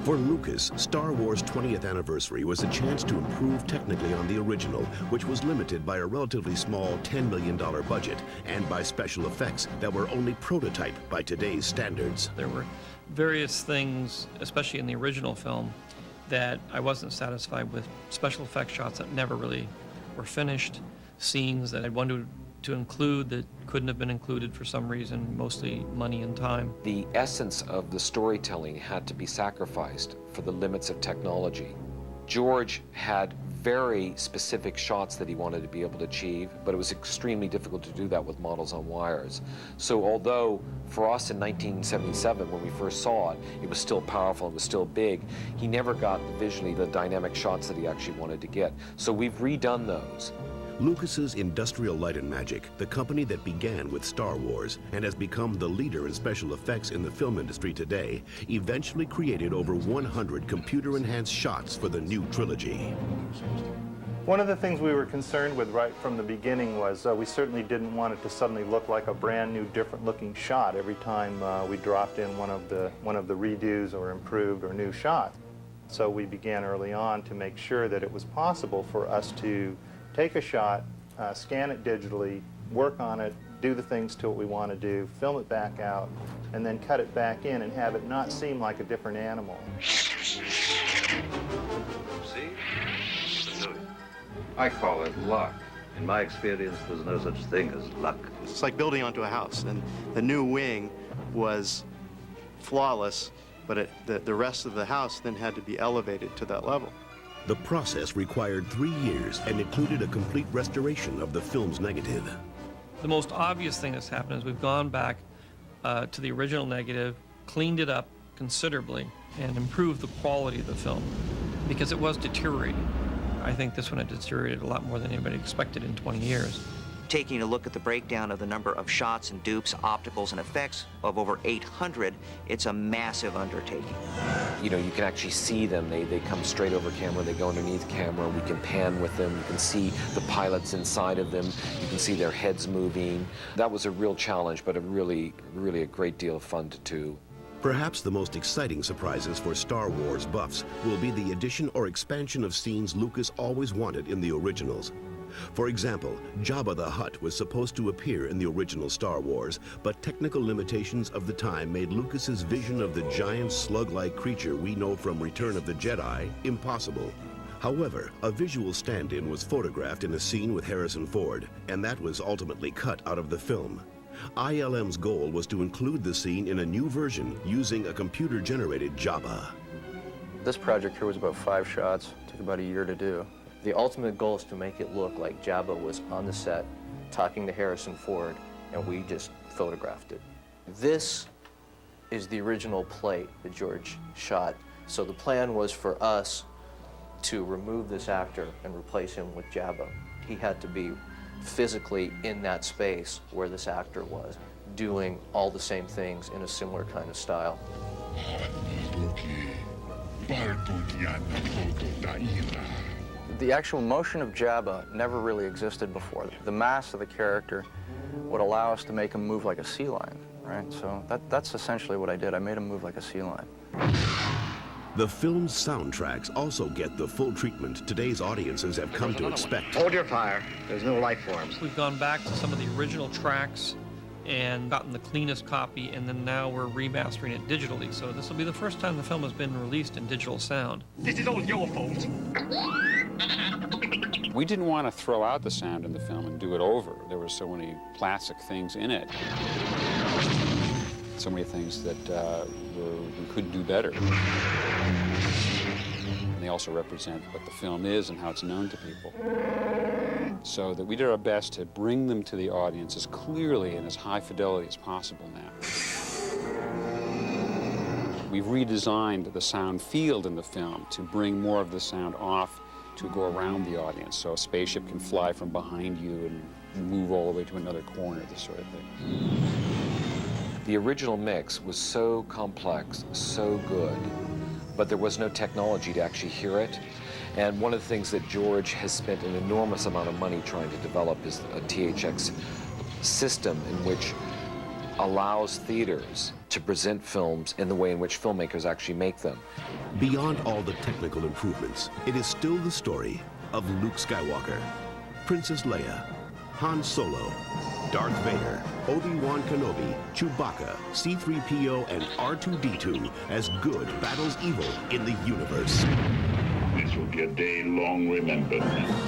For Lucas, Star Wars 20th Anniversary was a chance to improve technically on the original, which was limited by a relatively small $10 million budget and by special effects that were only prototype by today's standards. There were various things, especially in the original film, that I wasn't satisfied with. Special effects shots that never really were finished, scenes that I wanted to include that couldn't have been included for some reason, mostly money and time. The essence of the storytelling had to be sacrificed for the limits of technology. George had very specific shots that he wanted to be able to achieve, but it was extremely difficult to do that with models on wires. So although for us in 1977, when we first saw it, it was still powerful, it was still big, he never got visually the dynamic shots that he actually wanted to get. So we've redone those. Lucas's Industrial Light and Magic, the company that began with Star Wars and has become the leader in special effects in the film industry today, eventually created over 100 computer-enhanced shots for the new trilogy. One of the things we were concerned with right from the beginning was we certainly didn't want it to suddenly look like a brand new, different looking shot every time we dropped in one of the redos or improved or new shots. So we began early on to make sure that it was possible for us to take a shot, scan it digitally, work on it, do the things to what we want to do, film it back out, and then cut it back in and have it not seem like a different animal. See? I call it luck. In my experience, there's no such thing as luck. It's like building onto a house, and the new wing was flawless, but the rest of the house then had to be elevated to that level. The process required 3 years and included a complete restoration of the film's negative. The most obvious thing that's happened is we've gone back to the original negative, cleaned it up considerably, and improved the quality of the film because it was deteriorating. I think this one had deteriorated a lot more than anybody expected in 20 years. Taking a look at the breakdown of the number of shots and dupes, opticals, and effects of over 800, it's a massive undertaking. You know, you can actually see them. They come straight over camera, they go underneath camera, we can pan with them, you can see the pilots inside of them, you can see their heads moving. That was a real challenge, but really a great deal of fun to do. Perhaps the most exciting surprises for Star Wars buffs will be the addition or expansion of scenes Lucas always wanted in the originals. For example, Jabba the Hutt was supposed to appear in the original Star Wars, but technical limitations of the time made Lucas's vision of the giant slug-like creature we know from Return of the Jedi impossible. However, a visual stand-in was photographed in a scene with Harrison Ford, and that was ultimately cut out of the film. ILM's goal was to include the scene in a new version using a computer-generated Jabba. This project here was about 5 shots. It took about a year to do. The ultimate goal is to make it look like Jabba was on the set talking to Harrison Ford, and we just photographed it. This is the original plate that George shot. So the plan was for us to remove this actor and replace him with Jabba. He had to be physically in that space where this actor was, doing all the same things in a similar kind of style. The actual motion of Jabba never really existed before. The mass of the character would allow us to make him move like a sea lion, right? So that's essentially what I did. I made him move like a sea lion. The film's soundtracks also get the full treatment today's audiences have come to expect. Hold your fire. There's no life forms. We've gone back to some of the original tracks and gotten the cleanest copy, and then now we're remastering it digitally. So this will be the first time the film has been released in digital sound. This is all your fault. We didn't want to throw out the sound in the film and do it over. There were so many classic things in it. So many things that we could do better. And they also represent what the film is and how it's known to people. So that we did our best to bring them to the audience as clearly and as high fidelity as possible now. We've redesigned the sound field in the film to bring more of the sound off to go around the audience. So a spaceship can fly from behind you and move all the way to another corner, this sort of thing. The original mix was so complex, so good, but there was no technology to actually hear it. And one of the things that George has spent an enormous amount of money trying to develop is a THX system in which allows theaters to present films in the way in which filmmakers actually make them. Beyond all the technical improvements, it is still the story of Luke Skywalker, Princess Leia, Han Solo, Darth Vader, Obi-Wan Kenobi, Chewbacca, C-3PO, and R2-D2 as good battles evil in the universe. This will be a day long remembered.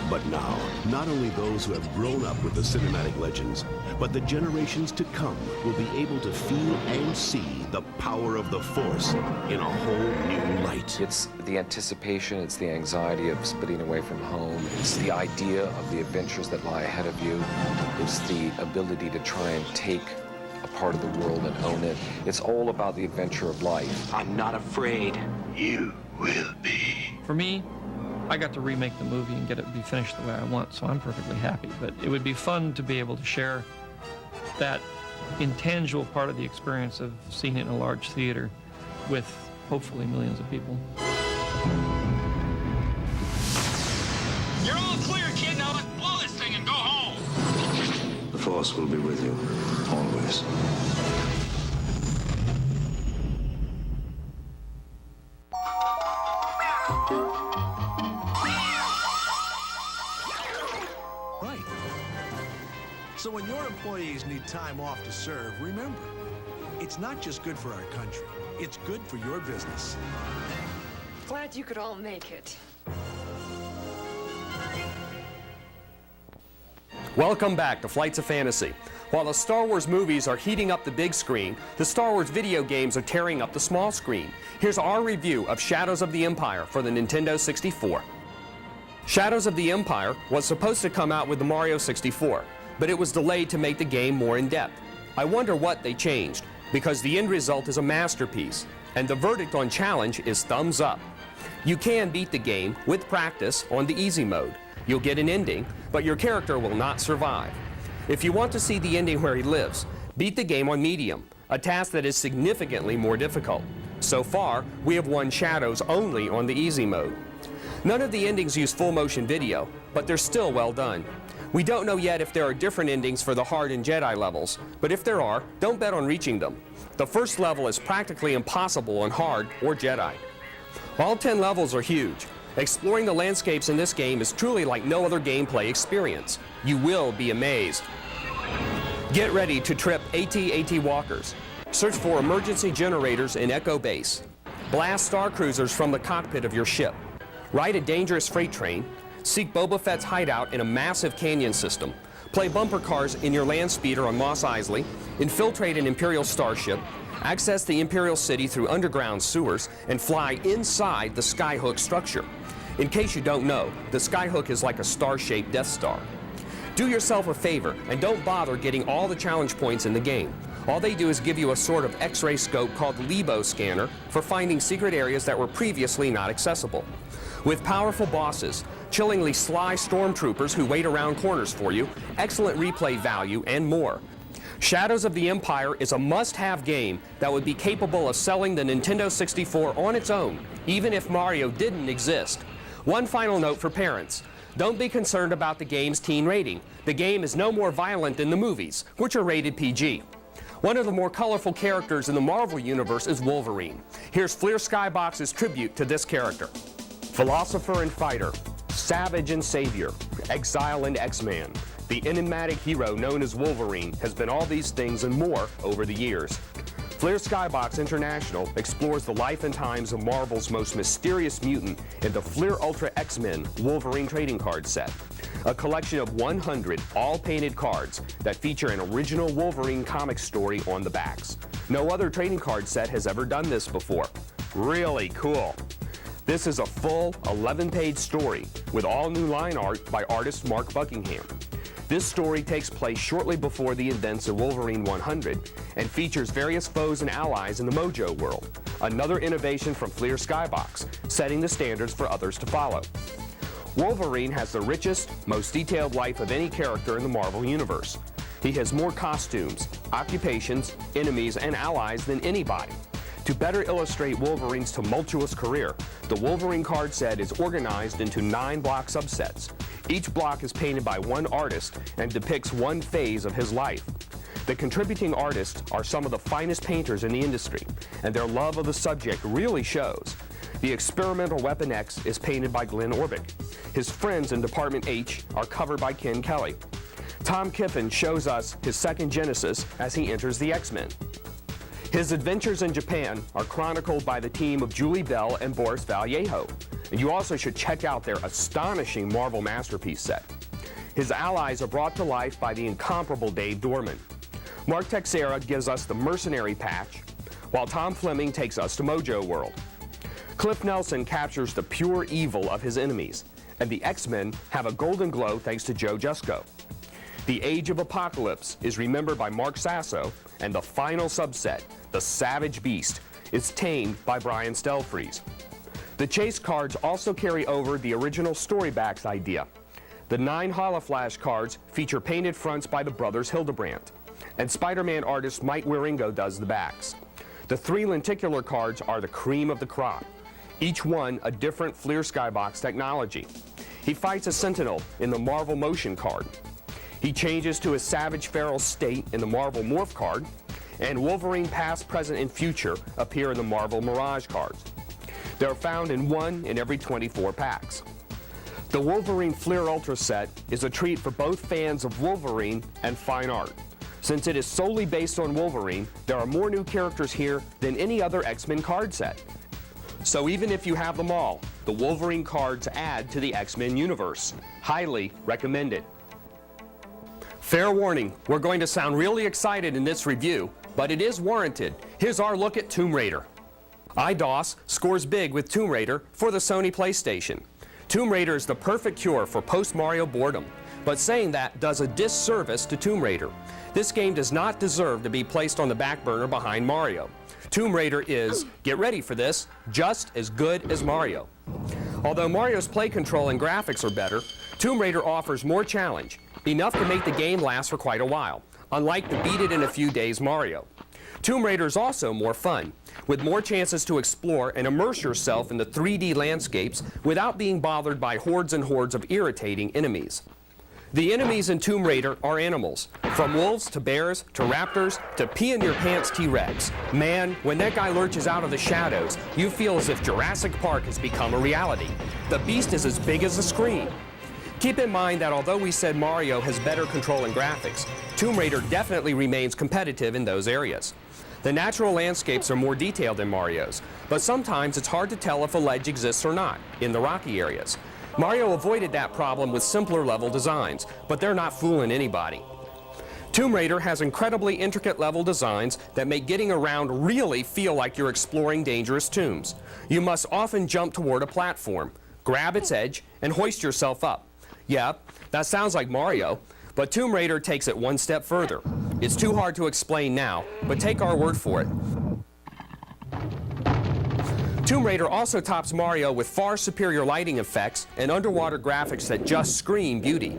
But now, not only those who have grown up with the cinematic legends, but the generations to come will be able to feel and see the power of the Force in a whole new light. It's the anticipation, it's the anxiety of splitting away from home, it's the idea of the adventures that lie ahead of you, it's the ability to try and take a part of the world and own it. It's all about the adventure of life. I'm not afraid. You will be. For me, I got to remake the movie and get it to be finished the way I want, so I'm perfectly happy. But it would be fun to be able to share that intangible part of the experience of seeing it in a large theater with hopefully millions of people. You're all clear, kid. Now let's blow this thing and go home. The Force will be with you, always. Right. So when your employees need time off to serve, remember, it's not just good for our country, it's good for your business. Glad you could all make it. Welcome back to Flights of Fantasy. While the Star Wars movies are heating up the big screen, the Star Wars video games are tearing up the small screen. Here's our review of Shadows of the Empire for the Nintendo 64. Shadows of the Empire was supposed to come out with the Mario 64, but it was delayed to make the game more in-depth. I wonder what they changed, because the end result is a masterpiece, and the verdict on challenge is thumbs up. You can beat the game with practice on the easy mode. You'll get an ending, but your character will not survive. If you want to see the ending where he lives, beat the game on medium, a task that is significantly more difficult. So far, we have won Shadows only on the easy mode. None of the endings use full motion video, but they're still well done. We don't know yet if there are different endings for the hard and Jedi levels, but if there are, don't bet on reaching them. The first level is practically impossible on hard or Jedi. All 10 levels are huge. Exploring the landscapes in this game is truly like no other gameplay experience. You will be amazed. Get ready to trip AT-AT walkers. Search for emergency generators in Echo Base. Blast star cruisers from the cockpit of your ship. Ride a dangerous freight train. Seek Boba Fett's hideout in a massive canyon system. Play bumper cars in your land speeder on Mos Eisley. Infiltrate an Imperial starship. Access the Imperial City through underground sewers and fly inside the Skyhook structure. In case you don't know, the Skyhook is like a star-shaped Death Star. Do yourself a favor and don't bother getting all the challenge points in the game. All they do is give you a sort of X-ray scope called the Lebo scanner for finding secret areas that were previously not accessible. With powerful bosses, chillingly sly stormtroopers who wait around corners for you, excellent replay value, and more. Shadows of the Empire is a must-have game that would be capable of selling the Nintendo 64 on its own, even if Mario didn't exist. One final note for parents. Don't be concerned about the game's teen rating. The game is no more violent than the movies, which are rated PG. One of the more colorful characters in the Marvel Universe is Wolverine. Here's Fleer Skybox's tribute to this character. Philosopher and fighter, savage and savior, exile and X-Man. The enigmatic hero known as Wolverine has been all these things and more over the years. Fleer Skybox International explores the life and times of Marvel's most mysterious mutant in the Fleer Ultra X-Men Wolverine trading card set, a collection of 100 all-painted cards that feature an original Wolverine comic story on the backs. No other trading card set has ever done this before. Really cool. This is a full 11-page story with all new line art by artist Mark Buckingham. This story takes place shortly before the events of Wolverine 100 and features various foes and allies in the Mojo world, another innovation from Fleer Skybox, setting the standards for others to follow. Wolverine has the richest, most detailed life of any character in the Marvel Universe. He has more costumes, occupations, enemies, and allies than anybody. To better illustrate Wolverine's tumultuous career, the Wolverine card set is organized into 9 block subsets. Each block is painted by one artist and depicts one phase of his life. The contributing artists are some of the finest painters in the industry, and their love of the subject really shows. The experimental Weapon X is painted by Glenn Orbick. His friends in Department H are covered by Ken Kelly. Tom Kiffin shows us his second Genesis as he enters the X-Men. His adventures in Japan are chronicled by the team of Julie Bell and Boris Vallejo. And you also should check out their astonishing Marvel Masterpiece set. His allies are brought to life by the incomparable Dave Dorman. Mark Texeira gives us the Mercenary patch, while Tom Fleming takes us to Mojo World. Cliff Nelson captures the pure evil of his enemies, and the X-Men have a golden glow thanks to Joe Jusko. The Age of Apocalypse is remembered by Mark Sasso, and the final subset, the Savage Beast, is tamed by Brian Stelfreeze. The chase cards also carry over the original Storybacks idea. The 9 Holoflash cards feature painted fronts by the brothers Hildebrandt, and Spider-Man artist Mike Wieringo does the backs. The 3 lenticular cards are the cream of the crop, each one a different Fleer Skybox technology. He fights a Sentinel in the Marvel Motion card. He changes to a Savage Feral state in the Marvel Morph card, and Wolverine Past, Present, and Future appear in the Marvel Mirage cards. They're found in 1 in every 24 packs. The Wolverine Fleer Ultra set is a treat for both fans of Wolverine and fine art. Since it is solely based on Wolverine, there are more new characters here than any other X-Men card set. So even if you have them all, the Wolverine cards add to the X-Men universe. Highly recommended. Fair warning, we're going to sound really excited in this review, but it is warranted. Here's our look at Tomb Raider. IDOS scores big with Tomb Raider for the Sony PlayStation. Tomb Raider is the perfect cure for post-Mario boredom, but saying that does a disservice to Tomb Raider. This game does not deserve to be placed on the back burner behind Mario. Tomb Raider is, get ready for this, just as good as Mario. Although Mario's play control and graphics are better, Tomb Raider offers more challenge, enough to make the game last for quite a while, unlike the beat it in a few days Mario. Tomb Raider is also more fun, with more chances to explore and immerse yourself in the 3D landscapes without being bothered by hordes and hordes of irritating enemies. The enemies in Tomb Raider are animals, from wolves to bears to raptors to pee-in-your-pants T-Rex. Man, when that guy lurches out of the shadows, you feel as if Jurassic Park has become a reality. The beast is as big as the screen. Keep in mind that although we said Mario has better control and graphics, Tomb Raider definitely remains competitive in those areas. The natural landscapes are more detailed than Mario's, but sometimes it's hard to tell if a ledge exists or not in the rocky areas. Mario avoided that problem with simpler level designs, but they're not fooling anybody. Tomb Raider has incredibly intricate level designs that make getting around really feel like you're exploring dangerous tombs. You must often jump toward a platform, grab its edge, and hoist yourself up. Yeah, that sounds like Mario, but Tomb Raider takes it one step further. It's too hard to explain now, but take our word for it. Tomb Raider also tops Mario with far superior lighting effects and underwater graphics that just scream beauty.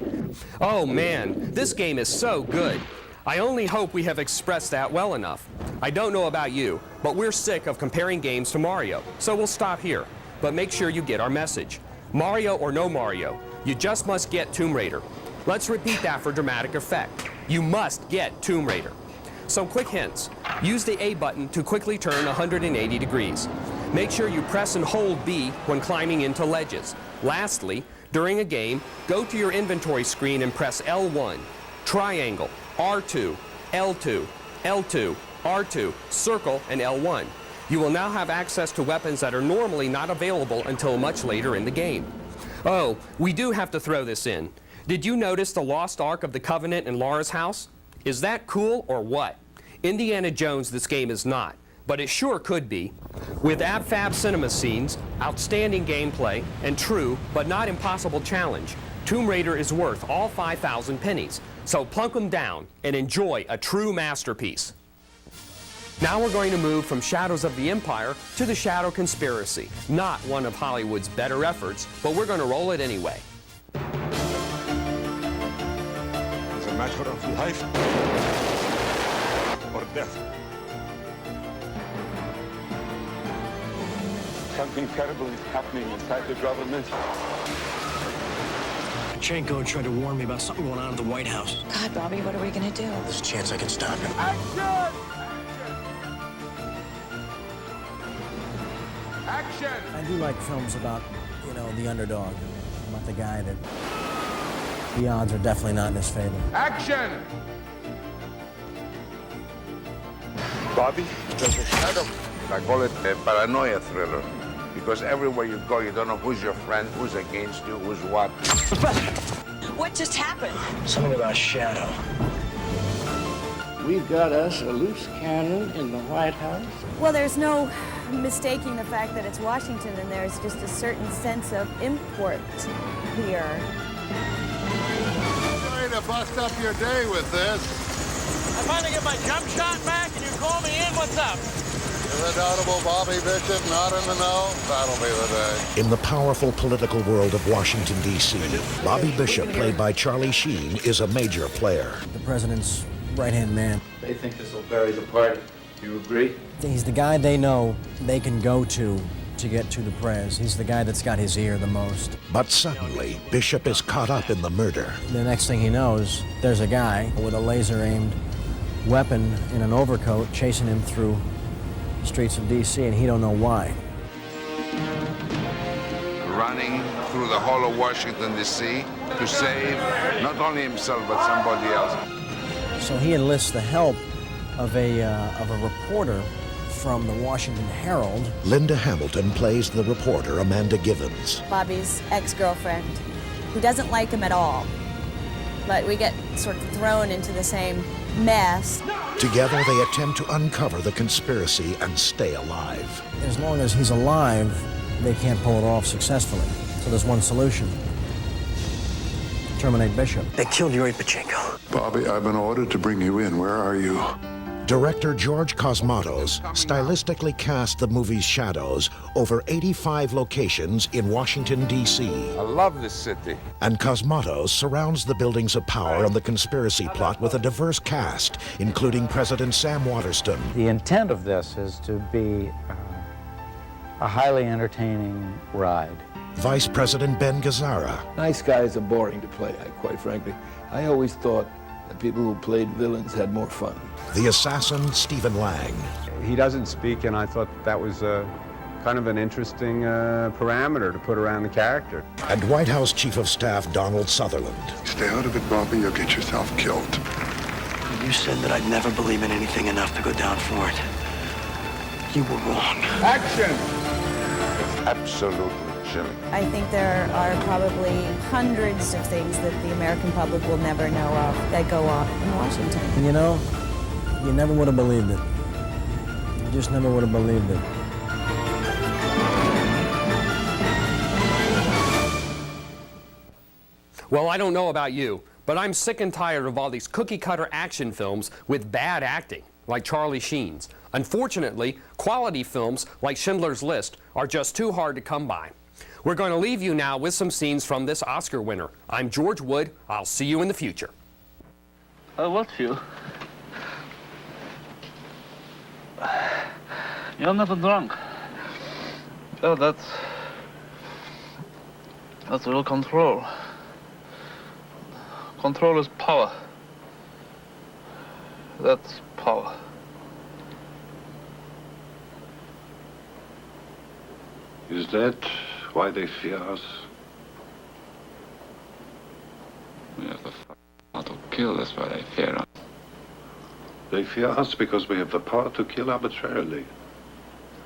Oh man, this game is so good. I only hope we have expressed that well enough. I don't know about you, but we're sick of comparing games to Mario, so we'll stop here. But make sure you get our message. Mario or no Mario, you just must get Tomb Raider. Let's repeat that for dramatic effect. You must get Tomb Raider. Some quick hints. Use the A button to quickly turn 180 degrees. Make sure you press and hold B when climbing into ledges. Lastly, during a game, go to your inventory screen and press L1, triangle, R2, L2, L2, R2, circle, and L1. You will now have access to weapons that are normally not available until much later in the game. Oh, we do have to throw this in. Did you notice the lost Ark of the Covenant in Laura's house? Is that cool or what? Indiana Jones this game is not, but it sure could be. With ab-fab cinema scenes, outstanding gameplay, and true but not impossible challenge, Tomb Raider is worth all 5,000 pennies. So plunk them down and enjoy a true masterpiece. Now we're going to move from Shadows of the Empire to the Shadow Conspiracy. Not one of Hollywood's better efforts, but we're going to roll it anyway. It's a matter of life or death. Something terrible is happening inside the government. Pachenko tried to warn me about something going on at the White House. God, Bobby, what are we gonna do? There's a chance I can stop him. Action! Action! I do like films about, the underdog, about the guy that the odds are definitely not in his favor. Action! Bobby, there's a shadow. I call it a paranoia thriller. Because everywhere you go, you don't know who's your friend, who's against you, who's what. What just happened? Something about Shadow. We've got us a loose cannon in the White House. Well, there's no mistaking the fact that it's Washington, and there's just a certain sense of import here. Sorry to bust up your day with this. I finally get my jump shot back, and you call me in. What's up? The redoubtable Bobby Bishop not in the know, that'll be the day. In the powerful political world of Washington, D.C., Bobby Bishop, played by Charlie Sheen, is a major player. The president's right-hand man. They think this will bury the party. You agree? He's the guy they know they can go to to get to the prez. He's the guy that's got his ear the most. But suddenly, Bishop is caught up in the murder. The next thing he knows, there's a guy with a laser-aimed weapon in an overcoat chasing him through the streets of D.C., and he don't know why. Running through the whole of Washington, D.C. to save not only himself, but somebody else. So he enlists the help of a reporter from the Washington Herald. Linda Hamilton plays the reporter Amanda Givens. Bobby's ex-girlfriend, who doesn't like him at all. But we get sort of thrown into the same mess. Together, they attempt to uncover the conspiracy and stay alive. As long as he's alive, they can't pull it off successfully. So there's one solution. Terminate Bishop. They killed Yuri Pachenko. Bobby, I've been ordered to bring you in. Where are you? Director George Cosmatos stylistically cast the movie's shadows over 85 locations in Washington, D.C. I love this city. And Cosmatos surrounds the buildings of power and the conspiracy plot with a diverse cast, including President Sam Waterston. The intent of this is to be a highly entertaining ride. Vice President Ben Gazzara. Nice guys are boring to play, quite frankly. I always thought that people who played villains had more fun. The assassin, Stephen Lang. He doesn't speak, and I thought that was kind of an interesting parameter to put around the character. And White House Chief of Staff Donald Sutherland. Stay out of it, Bobby. You'll get yourself killed. You said that I'd never believe in anything enough to go down for it. You were wrong. Action! It's absolutely chilling. I think there are probably hundreds of things that the American public will never know of that go on in Washington. You know, you never would have believed it. You just never would have believed it. Well, I don't know about you, but I'm sick and tired of all these cookie-cutter action films with bad acting, like Charlie Sheen's. Unfortunately, quality films like Schindler's List are just too hard to come by. We're going to leave you now with some scenes from this Oscar winner. I'm George Wood. I'll see you in the future. What few? You're never drunk. Oh, that's real control. Control is power. That's power. Is that why they fear us? We have the power to kill, that's why they fear us. They fear us because we have the power to kill arbitrarily.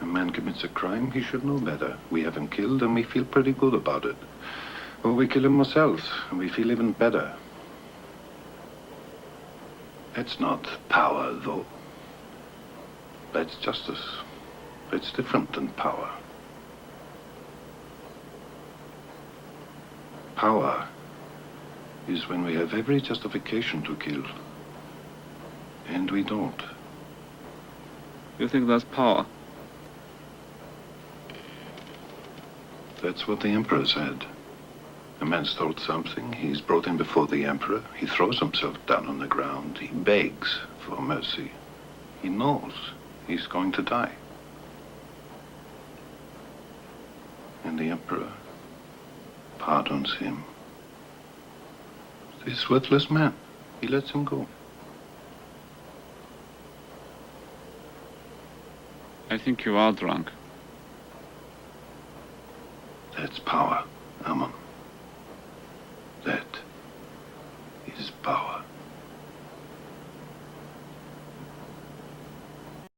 A man commits a crime, he should know better. We have him killed and we feel pretty good about it. Or we kill him ourselves and we feel even better. That's not power, though. That's justice. It's different than power. Power is when we have every justification to kill. And we don't. You think that's power? That's what the Emperor said. A man stole something, he's brought him before the Emperor, he throws himself down on the ground, he begs for mercy. He knows he's going to die. And the Emperor pardons him. This worthless man, he lets him go. I think you are drunk. That's power, Ammon. That is power.